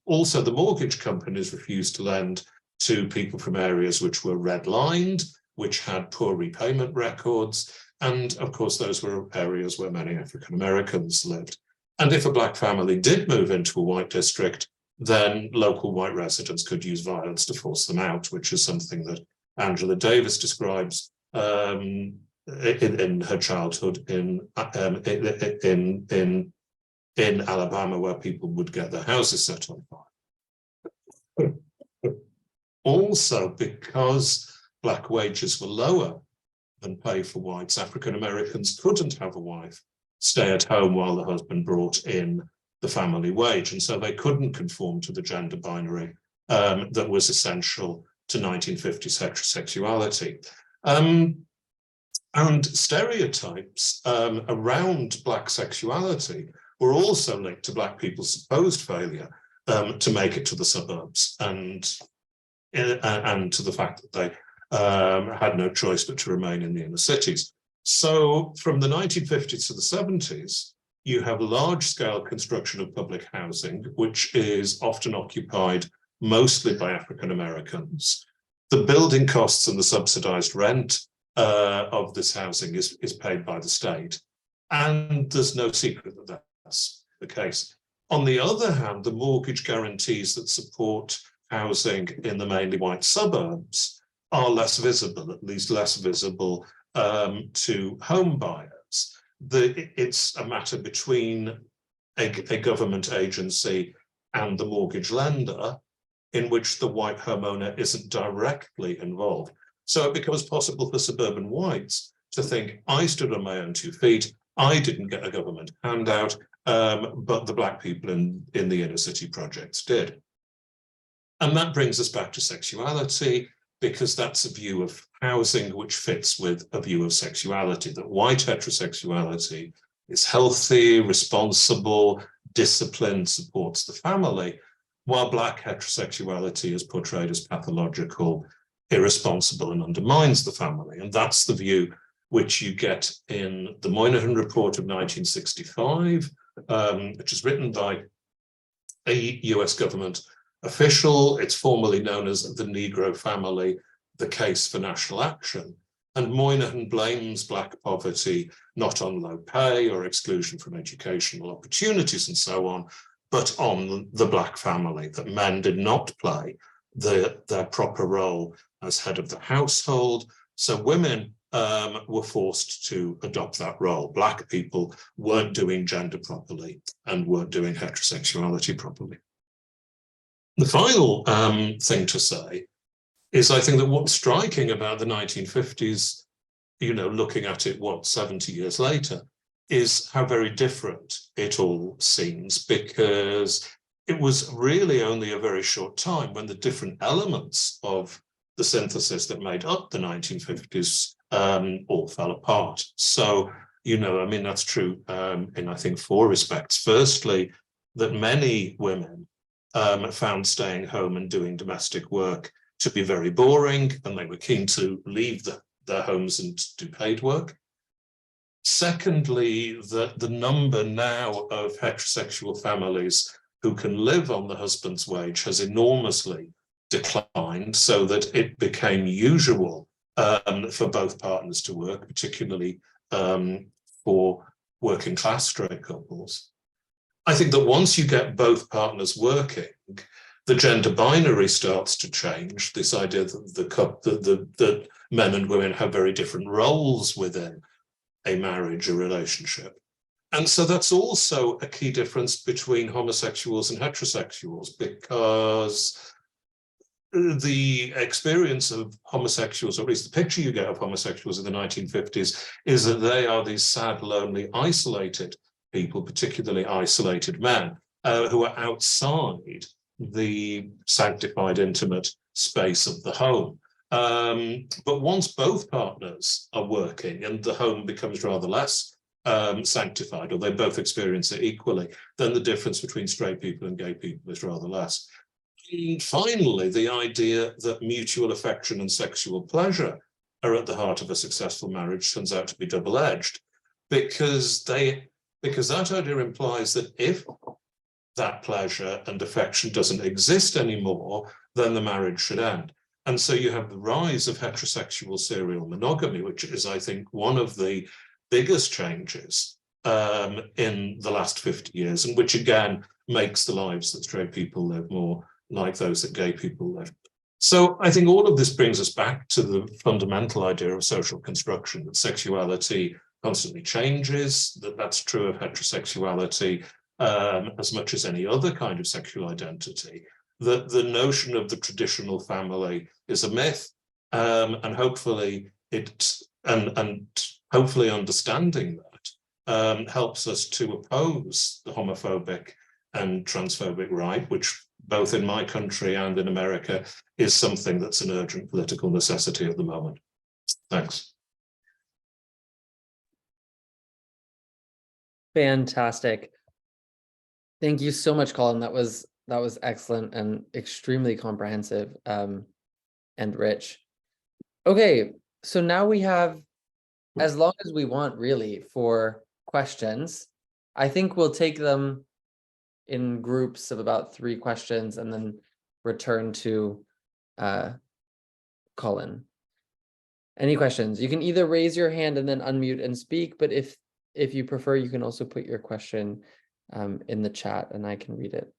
Also, the mortgage companies refused to lend to people from areas which were redlined, which had poor repayment records. And of course, those were areas where many African Americans lived. And if a Black family did move into a white district, then local white residents could use violence to force them out, which is something that Angela Davis describes in her childhood in Alabama, where people would get their houses set on fire. Also, because Black wages were lower than pay for whites, African Americans couldn't have a wife stay at home while the husband brought in the family wage. And so they couldn't conform to the gender binary that was essential to 1950s heterosexuality. And stereotypes around Black sexuality were also linked to Black people's supposed failure to make it to the suburbs, and to the fact that they had no choice but to remain in the inner cities. So from the 1950s to the 70s, you have large-scale construction of public housing, which is often occupied mostly by African Americans. The building costs and the subsidized rent of this housing is paid by the state. And there's no secret that that's the case. On the other hand, the mortgage guarantees that support housing in the mainly white suburbs are less visible, at least less visible to home buyers. It's a matter between a government agency and the mortgage lender, in which the white homeowner isn't directly involved. So it becomes possible for suburban whites to think, I stood on my own 2 feet, I didn't get a government handout, but the Black people in the inner city projects did. And that brings us back to sexuality, because that's a view of housing which fits with a view of sexuality, that white heterosexuality is healthy, responsible, disciplined, supports the family, while Black heterosexuality is portrayed as pathological, irresponsible, and undermines the family. And that's the view which you get in the Moynihan Report of 1965, which is written by a US government official. It's formally known as the Negro Family, the Case for National Action. And Moynihan blames Black poverty not on low pay or exclusion from educational opportunities and so on, but on the Black family, that men did not play their proper role as head of the household. So women were forced to adopt that role. Black people weren't doing gender properly and weren't doing heterosexuality properly. The final thing to say is, I think that what's striking about the 1950s, looking at it, 70 years later, is how very different it all seems, because it was really only a very short time when the different elements of the synthesis that made up the 1950s all fell apart. So, that's true in, I think, 4 respects. Firstly, that many women found staying home and doing domestic work to be very boring, and they were keen to leave their homes and do paid work. Secondly, that the number now of heterosexual families who can live on the husband's wage has enormously declined, so that it became usual for both partners to work, particularly for working class straight couples. I think that once you get both partners working, the gender binary starts to change. This idea that that men and women have very different roles within a marriage, a relationship. And so that's also a key difference between homosexuals and heterosexuals, because the experience of homosexuals, or at least the picture you get of homosexuals in the 1950s, is that they are these sad, lonely, isolated people, particularly isolated men, who are outside the sanctified, intimate space of the home. But once both partners are working and the home becomes rather less sanctified, or they both experience it equally, then the difference between straight people and gay people is rather less. And finally, the idea that mutual affection and sexual pleasure are at the heart of a successful marriage turns out to be double-edged, because that idea implies that if that pleasure and affection doesn't exist anymore, then the marriage should end. And so you have the rise of heterosexual serial monogamy, which is, I think, one of the biggest changes in the last 50 years, and which again makes the lives that straight people live more like those that gay people live. So I think all of this brings us back to the fundamental idea of social construction, that sexuality constantly changes, that's true of heterosexuality as much as any other kind of sexual identity, that the notion of the traditional family is a myth, and hopefully hopefully understanding that helps us to oppose the homophobic and transphobic right, which both in my country and in America is something that's an urgent political necessity at the moment. Thanks. Fantastic. Thank you so much, Colin. That was excellent and extremely comprehensive and rich. Okay, so now we have as long as we want, really, for questions. I think we'll take them in groups of about 3 questions and then return to Colin. Any questions? You can either raise your hand and then unmute and speak, but if you prefer, you can also put your question in the chat and I can read it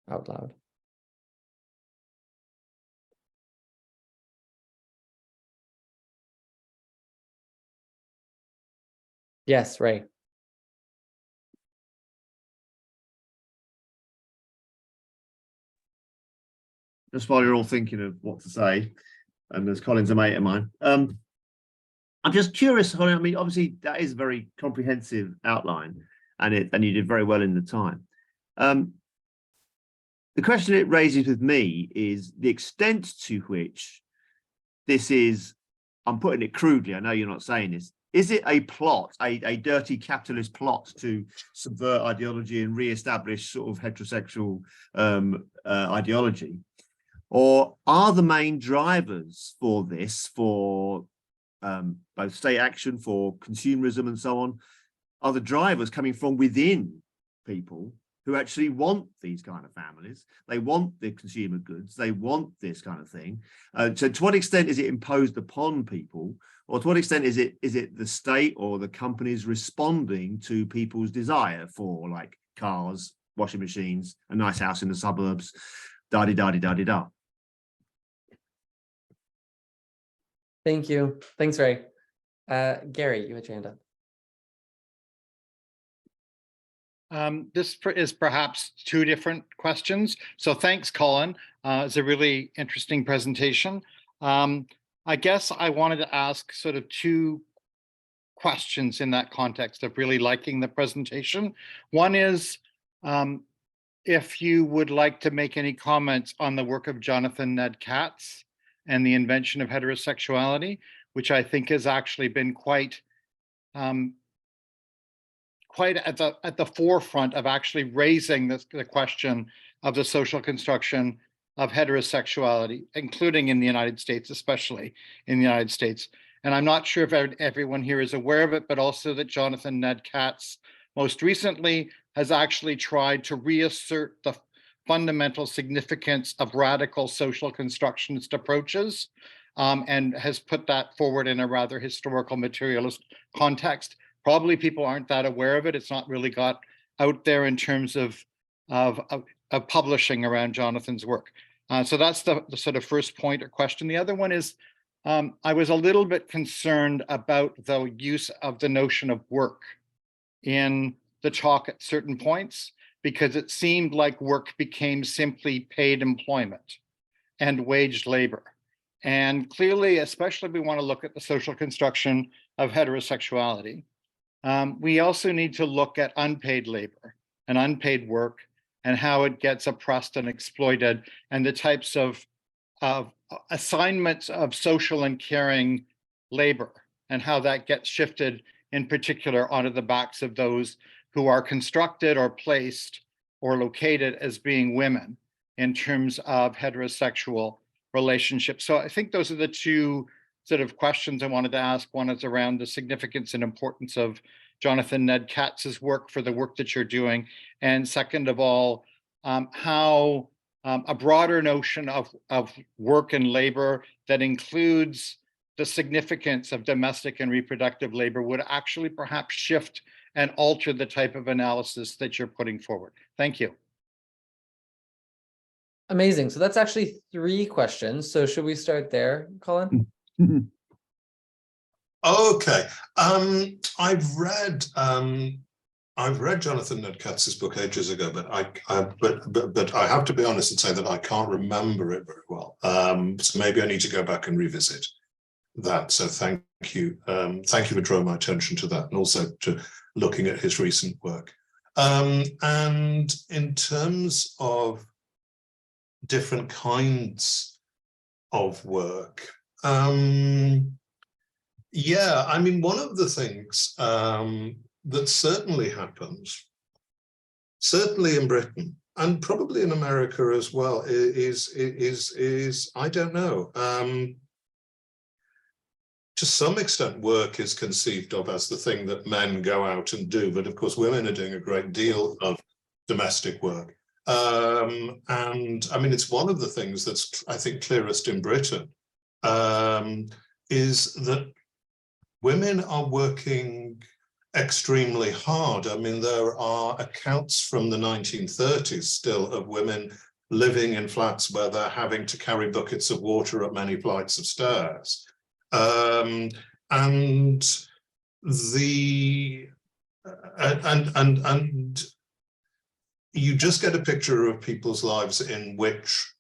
out loud. Yes, Ray. Just while you're all thinking of what to say, and as Colin's a mate of mine, I'm just curious, Colin. I mean, obviously that is a very comprehensive outline, and you did very well in the time. The question it raises with me is the extent to which this is, I'm putting it crudely, I know you're not saying this, is it a plot, a dirty capitalist plot to subvert ideology and re-establish sort of heterosexual ideology? Or are the main drivers for this, for both state action, for consumerism and so on, are the drivers coming from within people who actually want these kind of families? They want the consumer goods, they want this kind of thing. So to what extent is it imposed upon people, or to what extent is it the state or the companies responding to people's desire for, like, cars, washing machines, a nice house in the suburbs, da-di-da-di-da-di-da? Thank you. Thanks, Ray. Gary, you had your hand up. This is perhaps 2 different questions. So thanks, Colin. It's a really interesting presentation. I guess I wanted to ask sort of 2 questions in that context of really liking the presentation. One is, if you would like to make any comments on the work of Jonathan Ned Katz and the invention of heterosexuality, which I think has actually been quite at the forefront of actually raising the question of the social construction of heterosexuality, including in the United States, especially in the United States. And I'm not sure if everyone here is aware of it, but also that Jonathan Ned Katz most recently has actually tried to reassert the fundamental significance of radical social constructionist approaches, and has put that forward in a rather historical materialist context. Probably people aren't that aware of it. It's not really got out there in terms of publishing around Jonathan's work. So that's the sort of first point or question. The other one is, I was a little bit concerned about the use of the notion of work in the talk at certain points, because it seemed like work became simply paid employment. and waged labor. And clearly, especially if we want to look at the social construction of heterosexuality, we also need to look at unpaid labor and unpaid work and how it gets oppressed and exploited, and the types of assignments of social and caring labor and how that gets shifted in particular onto the backs of those who are constructed or placed or located as being women in terms of heterosexual relationships. So I think those are the two sort of questions I wanted to ask. One is around the significance and importance of Jonathan Ned Katz's work for the work that you're doing. And second of all, how a broader notion of work and labor that includes the significance of domestic and reproductive labor would actually perhaps shift and alter the type of analysis that you're putting forward. Thank you. Amazing. So that's actually 3 questions. So should we start there, Colin? Okay. I've read Jonathan Ned Katz's book ages ago, but I have to be honest and say that I can't remember it very well. So maybe I need to go back and revisit that. So thank you for drawing my attention to that, and also to looking at his recent work. And in terms of different kinds of work, yeah, I mean, one of the things that certainly happens, certainly in Britain and probably in America as well, is I don't know. To some extent, work is conceived of as the thing that men go out and do, but of course, women are doing a great deal of domestic work. And I mean, it's one of the things that's, I think, clearest in Britain, is that women are working extremely hard. I mean, there are accounts from the 1930s still of women living in flats where they're having to carry buckets of water up many flights of stairs. And you just get a picture of people's lives in which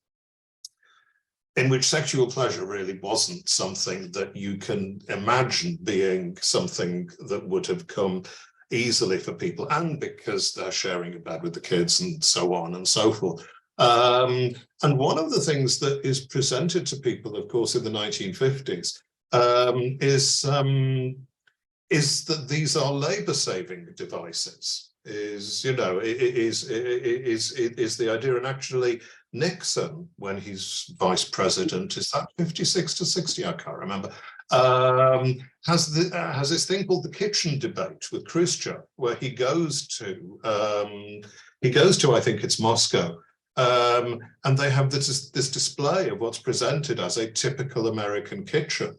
sexual pleasure really wasn't something that you can imagine being something that would have come easily for people, and because they're sharing a bed with the kids and so on and so forth. And one of the things that is presented to people, of course, in the 1950s is that these are labor-saving devices. Is the idea, and actually Nixon, when he's vice president, is that 56 to 60? I can't remember. Has this thing called the kitchen debate with Khrushchev, where he goes to I think it's Moscow, and they have this display of what's presented as a typical American kitchen.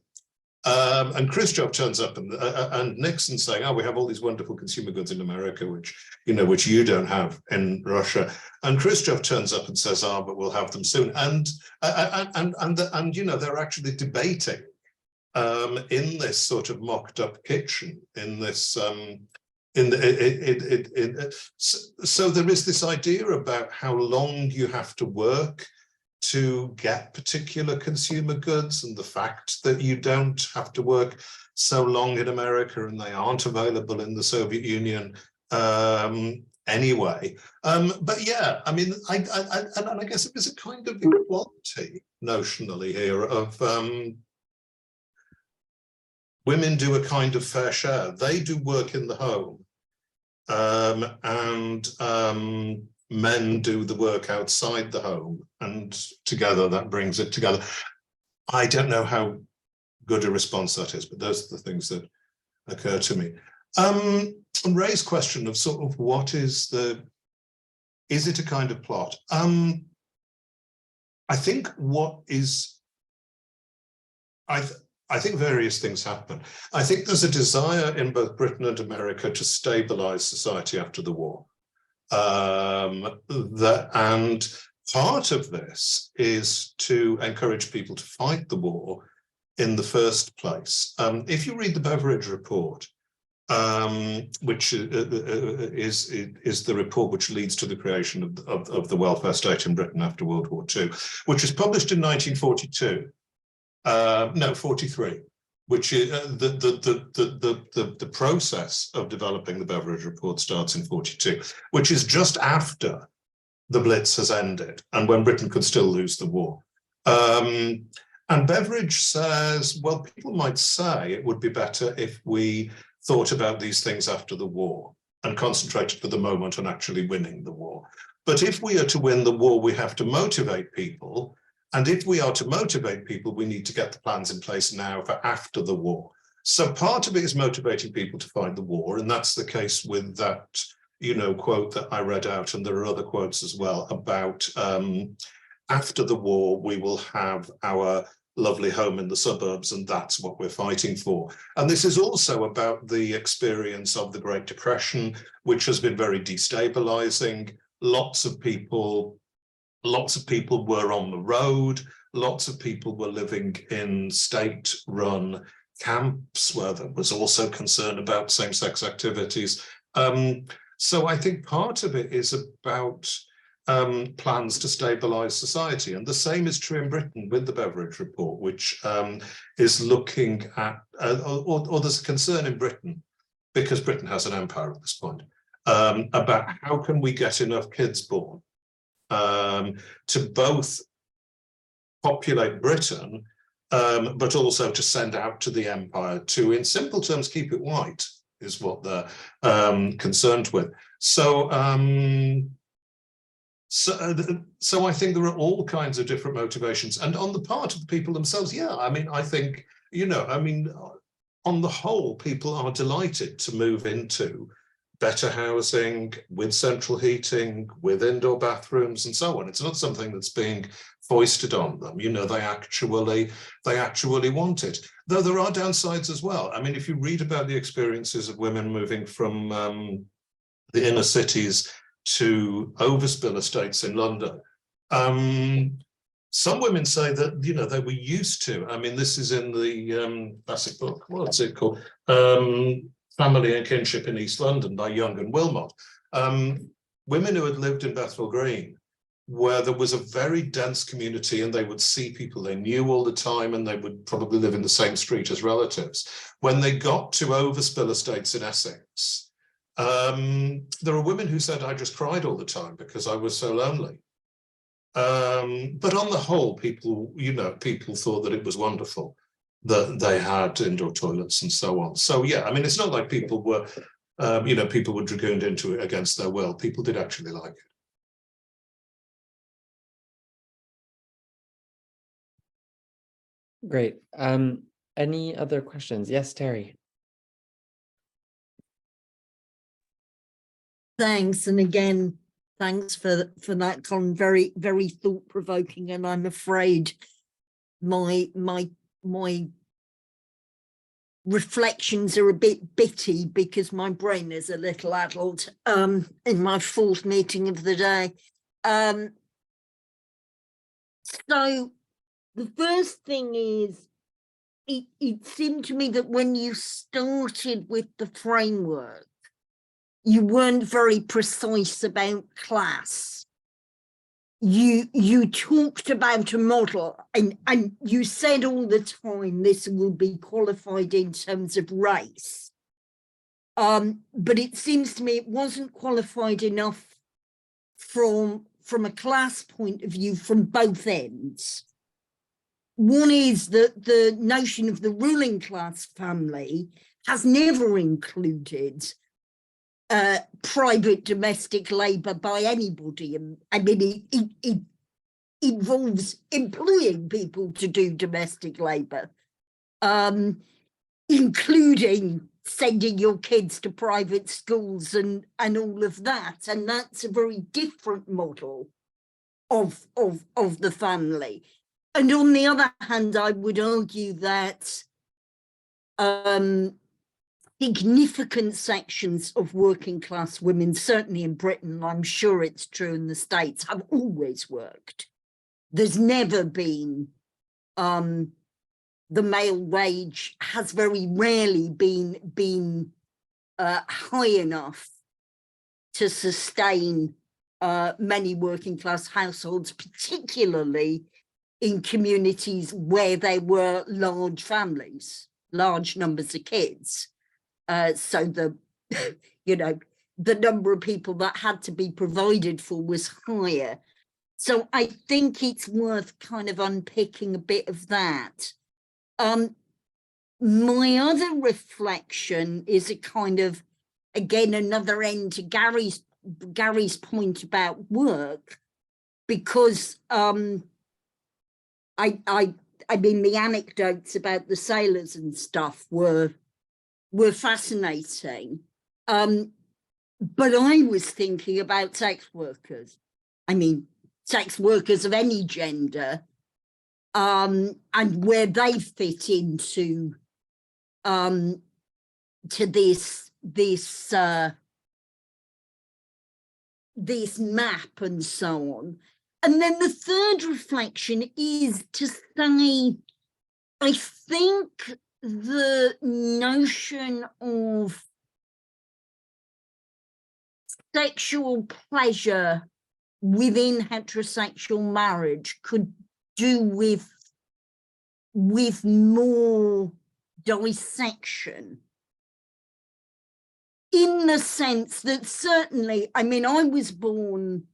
And Khrushchev turns up, and Nixon's saying, "Oh, we have all these wonderful consumer goods in America, which you don't have in Russia." And Khrushchev turns up and says, "Ah, but we'll have them soon." And they're actually debating in this sort of mocked-up kitchen, in this so there is this idea about how long you have to work to get particular consumer goods, and the fact that you don't have to work so long in America and they aren't available in the Soviet Union anyway. But yeah, I mean, I guess it was a kind of equality notionally here of women do a kind of fair share. They do work in the home, and men do the work outside the home, and together that brings it together. I don't know how good a response that is, but those are the things that occur to me. Ray's question of sort of what is it a kind of plot? I think I think various things happen. I think there's a desire in both Britain and America to stabilize society after the war. And part of this is to encourage people to fight the war in the first place. If you read the Beveridge report, which is the report which leads to the creation of the welfare state in Britain after World War II, which was published in 1942. No, 43. Which is the process of developing the Beveridge report starts in 42, which is just after the Blitz has ended and when Britain could still lose the war. And Beveridge says, well, people might say it would be better if we thought about these things after the war and concentrated for the moment on actually winning the war. But if we are to win the war, we have to motivate people. And if we are to motivate people, we need to get the plans in place now for after the war. So part of it is motivating people to fight the war. And that's the case with that, quote that I read out. And there are other quotes as well about after the war, we will have our lovely home in the suburbs, and that's what we're fighting for. And this is also about the experience of the Great Depression, which has been very destabilizing. Lots of people were on the road. Lots of people were living in state-run camps where there was also concern about same-sex activities. So I think part of it is about plans to stabilize society. And the same is true in Britain with the Beveridge report, which is looking at, or there's a concern in Britain, because Britain has an empire at this point, about how can we get enough kids born to both populate Britain, but also to send out to the empire to, in simple terms, keep it white, is what they're concerned with. So I think there are all kinds of different motivations. And on the part of the people themselves, yeah, I mean, I think, on the whole, people are delighted to move into better housing with central heating, with indoor bathrooms and so on. It's not something that's being foisted on them. They actually want it. Though there are downsides as well. I mean, if you read about the experiences of women moving from the inner cities to overspill estates in London, some women say that, they were used to. I mean, this is in the classic book, what's it called? Family and Kinship in East London by Young and Wilmot. Women who had lived in Bethnal Green, where there was a very dense community and they would see people they knew all the time and they would probably live in the same street as relatives. When they got to overspill estates in Essex, there are women who said, I just cried all the time because I was so lonely. But on the whole, people thought that it was wonderful that they had indoor toilets and so on. So yeah, I mean, it's not like people were, people were dragooned into it against their will. People did actually like it. Great. Any other questions? Yes, Terry. Thanks, and again, thanks for that, Colin. Very, very thought-provoking, and I'm afraid my reflections are a bit bitty because my brain is a little addled in my fourth meeting of the day. So the first thing is, it seemed to me that when you started with the framework, you weren't very precise about class. You talked about a model and you said all the time this will be qualified in terms of race. But it seems to me it wasn't qualified enough from a class point of view from both ends. One is that the notion of the ruling class family has never included private domestic labour by anybody. I mean, it involves employing people to do domestic labour, including sending your kids to private schools and all of that. And that's a very different model of the family. And on the other hand, I would argue that significant sections of working class women, certainly in Britain, I'm sure it's true in the States, have always worked. There's never been, the male wage has very rarely been high enough to sustain many working class households, particularly in communities where there were large families, large numbers of kids. So the, you know, the number of people that had to be provided for was higher. So I think it's worth kind of unpicking a bit of that. My other reflection is a kind of, again, another end to Gary's point about work, because I mean, the anecdotes about the sailors and stuff were fascinating. But I was thinking about sex workers. I mean, sex workers of any gender, and where they fit into to this map and so on. And then the third reflection is to say, I think the notion of sexual pleasure within heterosexual marriage could do with more dissection, in the sense that certainly, I mean, I was born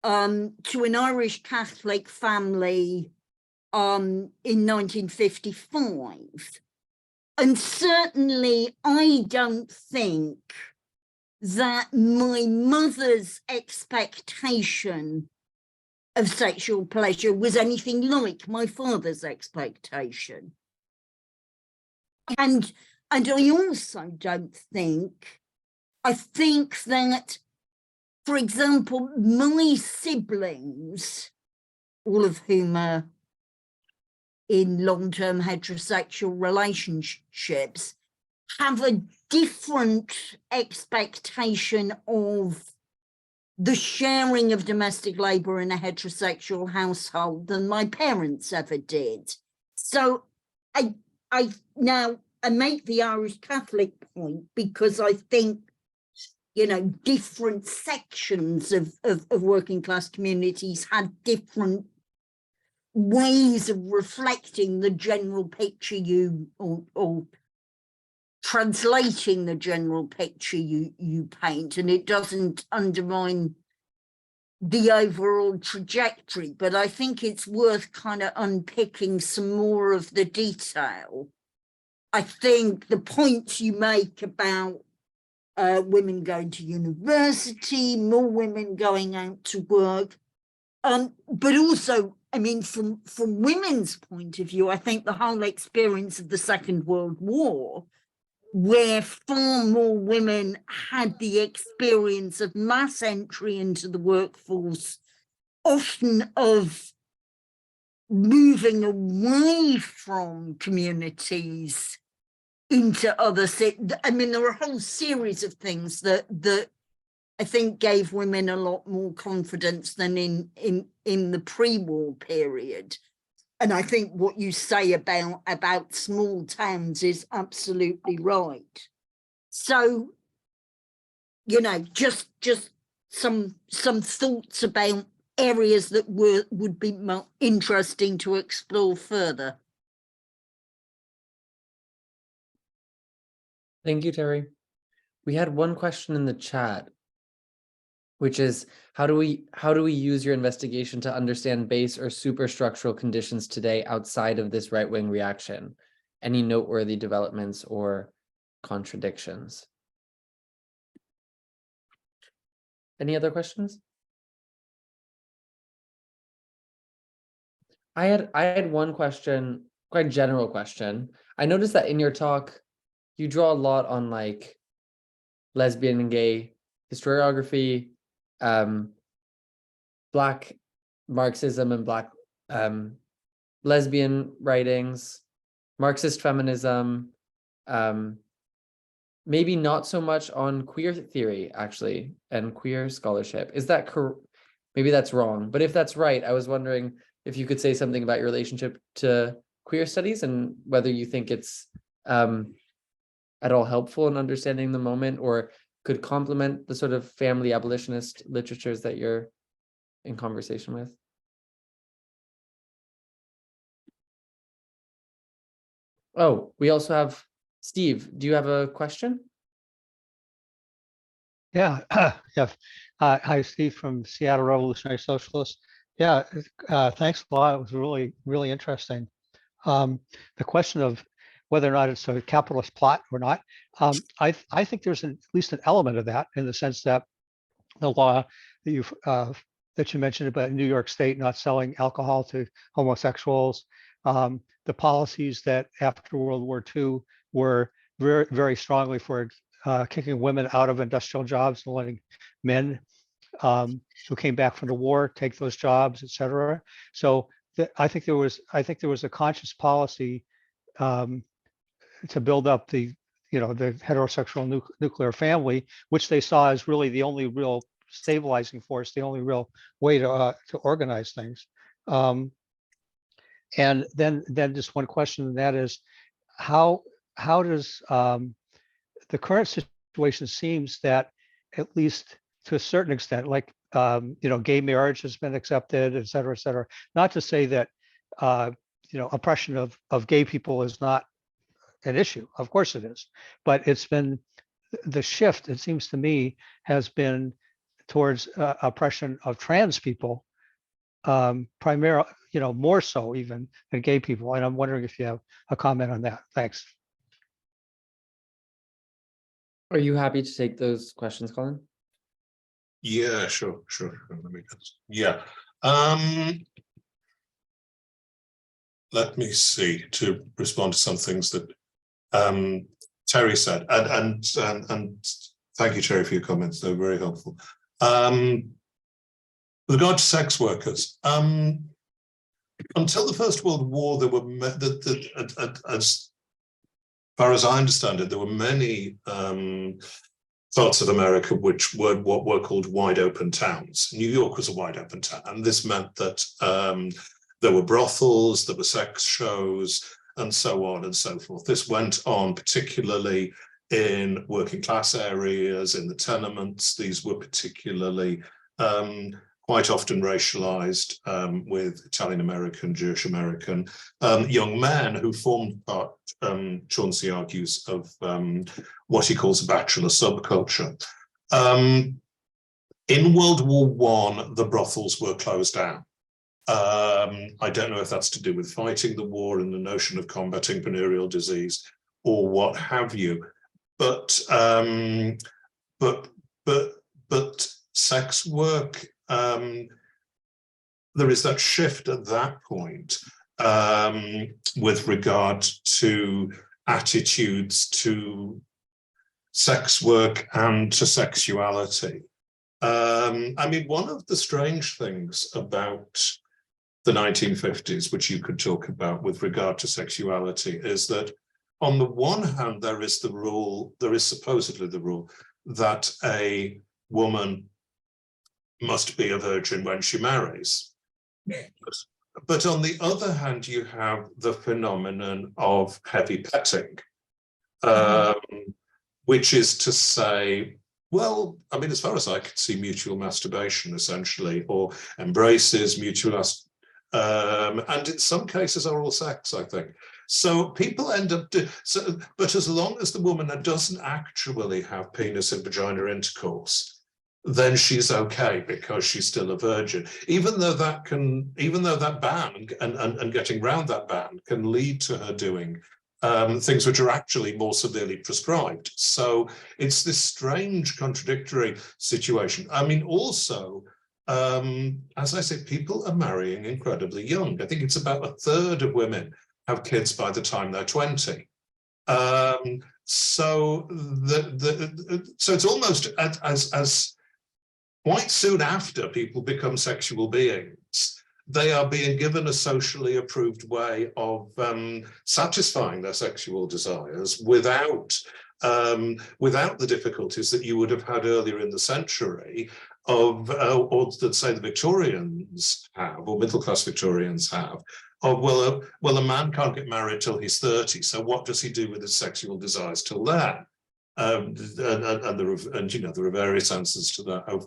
to an Irish Catholic family in 1955. And certainly I don't think that my mother's expectation of sexual pleasure was anything like my father's expectation. And I also don't think, I think that, for example, my siblings, all of whom are in long-term heterosexual relationships, have a different expectation of the sharing of domestic labor in a heterosexual household than my parents ever did. So I make the Irish Catholic point because I think, you know, different sections of working class communities had different ways of reflecting the general picture or translating the general picture you paint, and it doesn't undermine the overall trajectory, but I think it's worth kind of unpicking some more of the detail. I think the points you make about women going to university, more women going out to work, but also, I mean, from women's point of view, I think the whole experience of the Second World War, where far more women had the experience of mass entry into the workforce, often of moving away from communities into other cities. I mean, there were a whole series of things that I think gave women a lot more confidence than in the pre-war period. And I think what you say about small towns is absolutely right. So, you know, just some thoughts about areas that would be more interesting to explore further. Thank you, Terry. We had one question in the chat, which is, how do we use your investigation to understand base or superstructural conditions today outside of this right-wing reaction? Any noteworthy developments or contradictions? Any other questions? I had one question, quite general question. I noticed that in your talk, you draw a lot on like lesbian and gay historiography, Black Marxism and Black lesbian writings, Marxist feminism, maybe not so much on queer theory, actually, and queer scholarship. Is that correct? Maybe that's wrong, but if that's right, I was wondering if you could say something about your relationship to queer studies and whether you think it's at all helpful in understanding the moment, or could complement the sort of family abolitionist literatures that you're in conversation with? Oh, we also have Steve. Do you have a question? Yeah, yeah. Hi, Steve from Seattle Revolutionary Socialists. Yeah, thanks a lot. It was really interesting. The question of whether or not it's a capitalist plot or not, I think there's at least an element of that, in the sense that the law that you mentioned about New York State not selling alcohol to homosexuals, the policies that after World War II were very strongly for kicking women out of industrial jobs and letting men who came back from the war take those jobs, et cetera. So I think there was a conscious policy to build up the heterosexual nuclear family, which they saw as really the only real stabilizing force, the only real way to organize things. And then just one question, and that is, how does the current situation seems that, at least to a certain extent, like gay marriage has been accepted, et cetera, not to say that oppression of gay people is not an issue. Of course it is, but it's been the shift, it seems to me, has been towards oppression of trans people, primarily, more so even than gay people. And I'm wondering if you have a comment on that. Thanks. Are you happy to take those questions, Colin? Yeah, sure. Let me just, yeah. Let me see, to respond to some things that Terry said, and thank you, Terry, for your comments. They were very helpful. With regard to sex workers, until the First World War, there were, as far as I understand it, there were many parts of America which were what were called wide open towns. New York was a wide open town, and this meant that there were brothels, there were sex shows, and so on and so forth. This went on particularly in working class areas, in the tenements. These were particularly quite often racialized, with Italian American, Jewish American young men who formed part, Chauncey argues, of what he calls a bachelor subculture. In World War I, the brothels were closed down. I don't know if that's to do with fighting the war and the notion of combating venereal disease or what have you, but sex work, there is that shift at that point with regard to attitudes to sex work and to sexuality. I mean, one of the strange things about the 1950s, which you could talk about with regard to sexuality, is that on the one hand, there is supposedly the rule that a woman must be a virgin when she marries. But on the other hand, you have the phenomenon of heavy petting, which is to say, well, I mean, as far as I could see, mutual masturbation, essentially, or embraces, mutual, and in some cases, oral sex, I think. So people end up, but as long as the woman doesn't actually have penis and vagina intercourse, then she's okay because she's still a virgin. Even though that ban and getting around that ban can lead to her doing things which are actually more severely prescribed. So it's this strange contradictory situation. I mean, also, as I say, people are marrying incredibly young. I think it's about a third of women have kids by the time they're 20. So it's almost as quite soon after people become sexual beings, they are being given a socially approved way of satisfying their sexual desires without the difficulties that you would have had earlier in the century, or that say the Victorians have, or middle class Victorians have, of well, a man can't get married till he's 30, so what does he do with his sexual desires till then? And there are various answers to that, of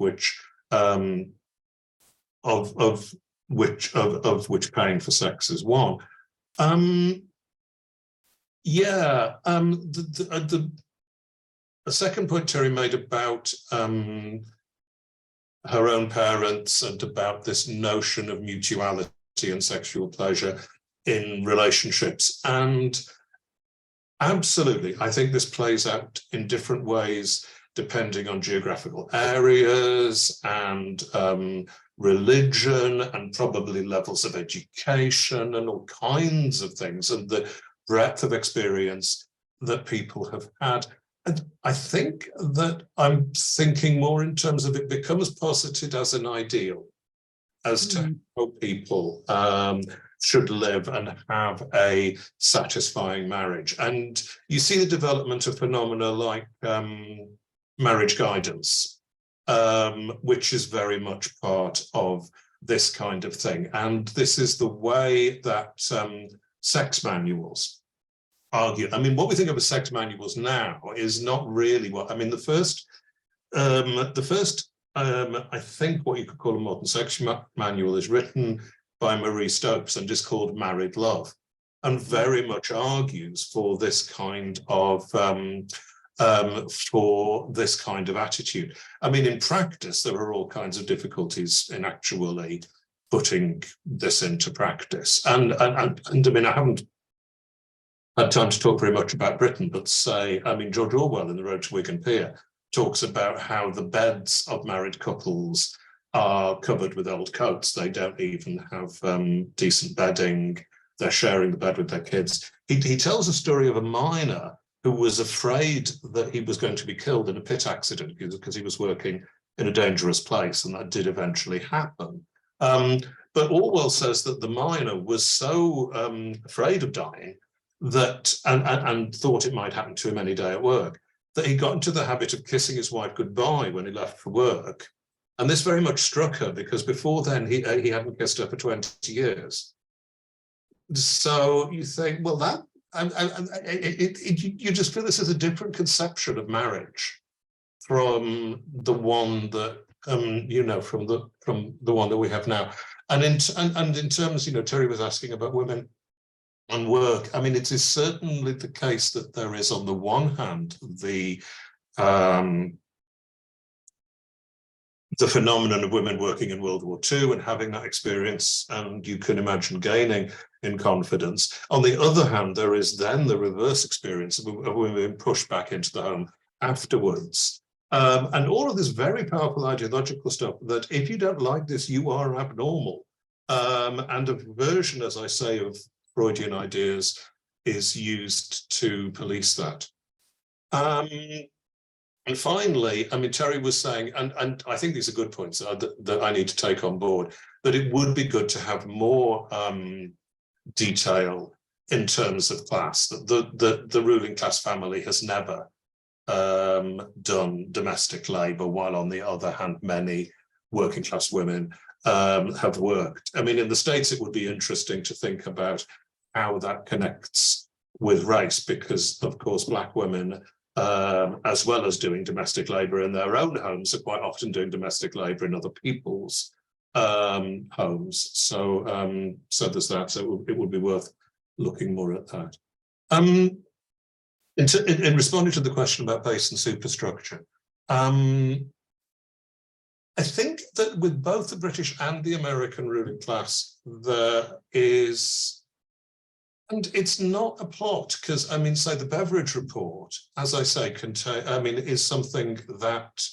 which paying for sex is one. A second point Terry made about her own parents and about this notion of mutuality and sexual pleasure in relationships. And absolutely, I think this plays out in different ways depending on geographical areas and religion and probably levels of education and all kinds of things, and the breadth of experience that people have had. And I think that I'm thinking more in terms of it becomes posited as an ideal as to how people should live and have a satisfying marriage. And you see the development of phenomena like marriage guidance, which is very much part of this kind of thing. And this is the way that sex manuals argue. I mean, what we think of as sex manuals now is not really what, I mean, the first I think what you could call a modern sex manual is written by Marie Stopes and is called Married Love, and very much argues for this kind of attitude. I mean, in practice, there are all kinds of difficulties in actually putting this into practice. And I mean, I haven't had time to talk very much about Britain, but say, I mean, George Orwell in The Road to Wigan Pier talks about how the beds of married couples are covered with old coats. They don't even have decent bedding. They're sharing the bed with their kids. He tells a story of a miner who was afraid that he was going to be killed in a pit accident because he was working in a dangerous place, and that did eventually happen. But Orwell says that the miner was so afraid of dying that and thought it might happen to him any day at work, that he got into the habit of kissing his wife goodbye when he left for work. And this very much struck her because before then he hadn't kissed her for 20 years. So you think, well, that you just feel this is a different conception of marriage from the one that from the one that we have now. And in terms, Terry was asking about women and work. I mean, it is certainly the case that there is, on the one hand, the phenomenon of women working in World War II and having that experience, and you can imagine gaining in confidence. On the other hand, there is then the reverse experience of women being pushed back into the home afterwards. And all of this very powerful ideological stuff that if you don't like this, you are abnormal. And a version, as I say, of Freudian ideas is used to police that. And finally, I mean, Terry was saying, and I think these are good points that I need to take on board, that it would be good to have more detail in terms of class, that the ruling class family has never done domestic labour, while on the other hand, many working class women have worked. I mean, in the States, it would be interesting to think about how that connects with race, because, of course, Black women, as well as doing domestic labour in their own homes, are quite often doing domestic labour in other people's homes. So there's that. So it would be worth looking more at that. In responding to the question about base and superstructure, I think that with both the British and the American ruling class, there is, and it's not a plot, because I mean, say the Beveridge report, as I say, is something that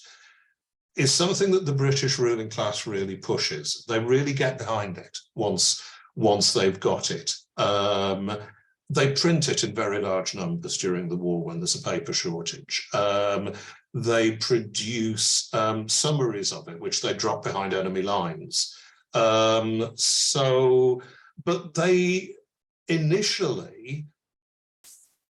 the British ruling class really pushes. They really get behind it once they've got it. They print it in very large numbers during the war when there's a paper shortage. They produce summaries of it, which they drop behind enemy lines. But they initially,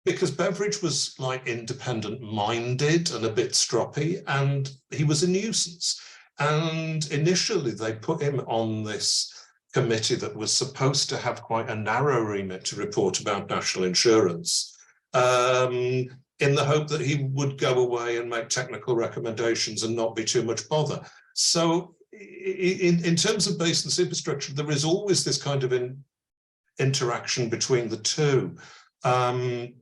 because Beveridge was like independent-minded and a bit stroppy, and he was a nuisance. And initially they put him on this committee that was supposed to have quite a narrow remit to report about national insurance, in the hope that he would go away and make technical recommendations and not be too much bother. So in terms of base and superstructure, there is always this kind of interaction between the two. And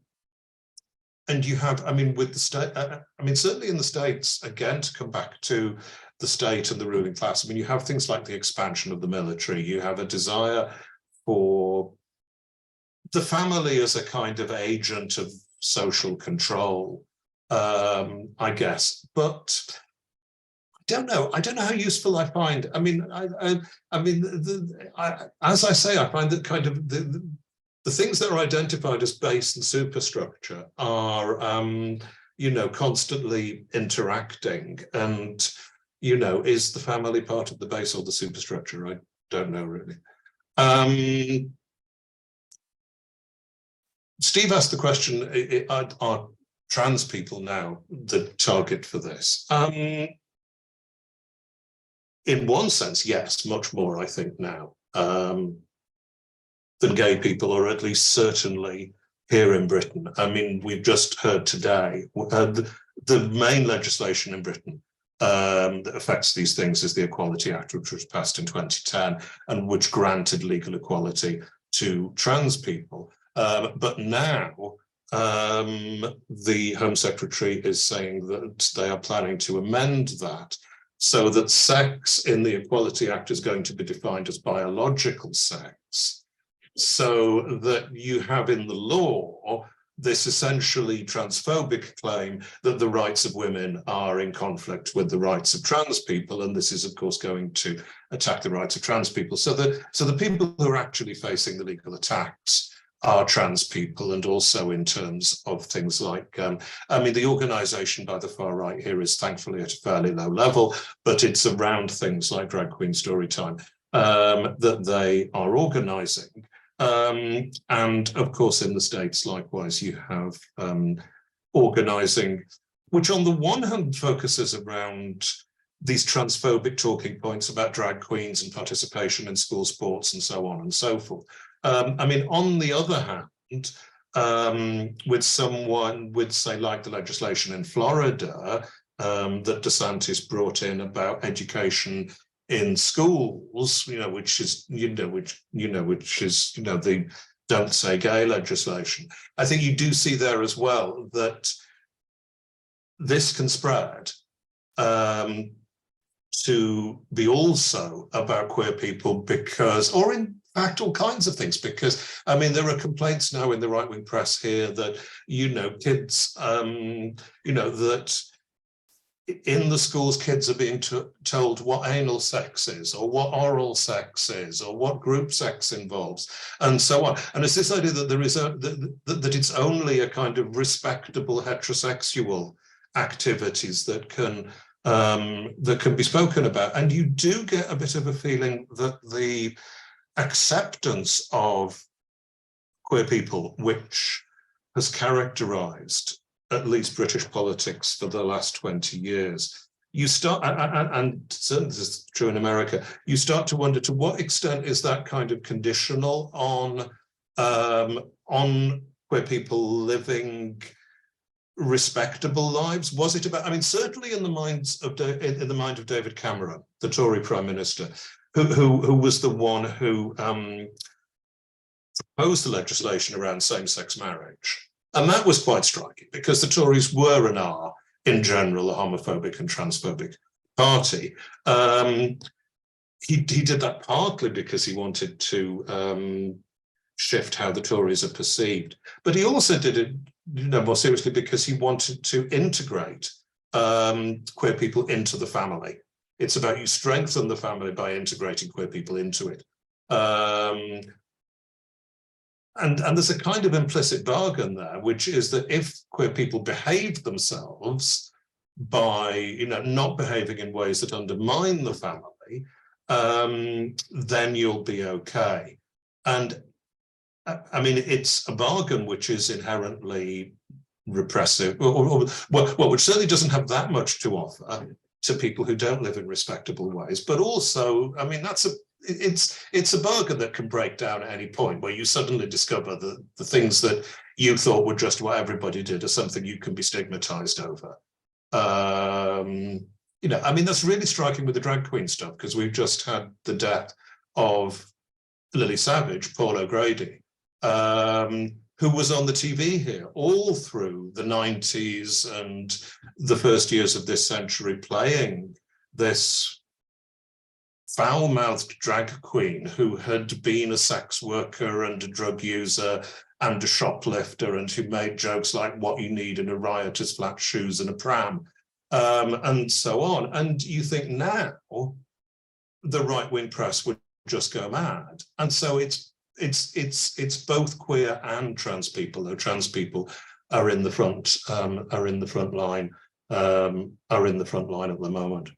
you have, I mean, with the state, I mean, certainly in the States, again, to come back to the state and the ruling class, I mean, you have things like the expansion of the military. You have a desire for the family as a kind of agent of social control, I guess. But I don't know how useful I find. I mean, as I say, I find that kind of the things that are identified as base and superstructure are, you know, constantly interacting. And, you know, is the family part of the base or the superstructure? I don't know really. Steve asked the question, are trans people now the target for this? In one sense, yes, much more, I think, now than gay people, or at least certainly here in Britain. I mean, we've just heard today, the main legislation in Britain that affects these things is the Equality Act, which was passed in 2010 and which granted legal equality to trans people. But now the Home Secretary is saying that they are planning to amend that so that sex in the Equality Act is going to be defined as biological sex, so that you have in the law this essentially transphobic claim that the rights of women are in conflict with the rights of trans people, and this is of course going to attack the rights of trans people. So the people who are actually facing the legal attacks are trans people, and also in terms of things like, I mean, the organisation by the far right here is thankfully at a fairly low level, but it's around things like Drag Queen Storytime that they are organising. And of course, in the States, likewise, you have organising, which on the one hand focuses around these transphobic talking points about drag queens and participation in school sports and so on and so forth. I mean, on the other hand, with someone with, say, like the legislation in Florida that DeSantis brought in about education in schools, you know, which is the Don't Say Gay legislation. I think you do see there as well that this can spread to be also about queer people because, or in fact, all kinds of things, because, I mean, there are complaints now in the right-wing press here that, you know, kids, you know, that in the schools, kids are being told what anal sex is, or what oral sex is, or what group sex involves, and so on. And it's this idea that there is that it's only a kind of respectable heterosexual activities that can be spoken about. And you do get a bit of a feeling that the acceptance of queer people, which has characterized at least British politics for the last 20 years, you start, and certainly this is true in America, you start to wonder to what extent is that kind of conditional on queer people living respectable lives? Was it about, I mean, certainly in the mind of David Cameron, the Tory Prime Minister, who was the one who proposed the legislation around same-sex marriage. And that was quite striking because the Tories were and are, in general, a homophobic and transphobic party. He did that partly because he wanted to shift how the Tories are perceived, but he also did it, you know, more seriously because he wanted to integrate queer people into the family. It's about you strengthen the family by integrating queer people into it. And there's a kind of implicit bargain there, which is that if queer people behave themselves by, you know, not behaving in ways that undermine the family, then you'll be okay. And I mean, it's a bargain which is inherently repressive, well, which certainly doesn't have that much to offer. to people who don't live in respectable ways. But also, I mean, it's a burger that can break down at any point, where you suddenly discover that the things that you thought were just what everybody did are something you can be stigmatized over. You know, I mean, that's really striking with the drag queen stuff, because we've just had the death of Lily Savage, Paul O'Grady, who was on the TV here all through the 90s and the first years of this century, playing this foul-mouthed drag queen who had been a sex worker and a drug user and a shoplifter, and who made jokes like what you need in a riot is flat shoes and a pram, and so on. And you think now the right-wing press would just go mad. And so it's both queer and trans people, though trans people are in the front line at the moment.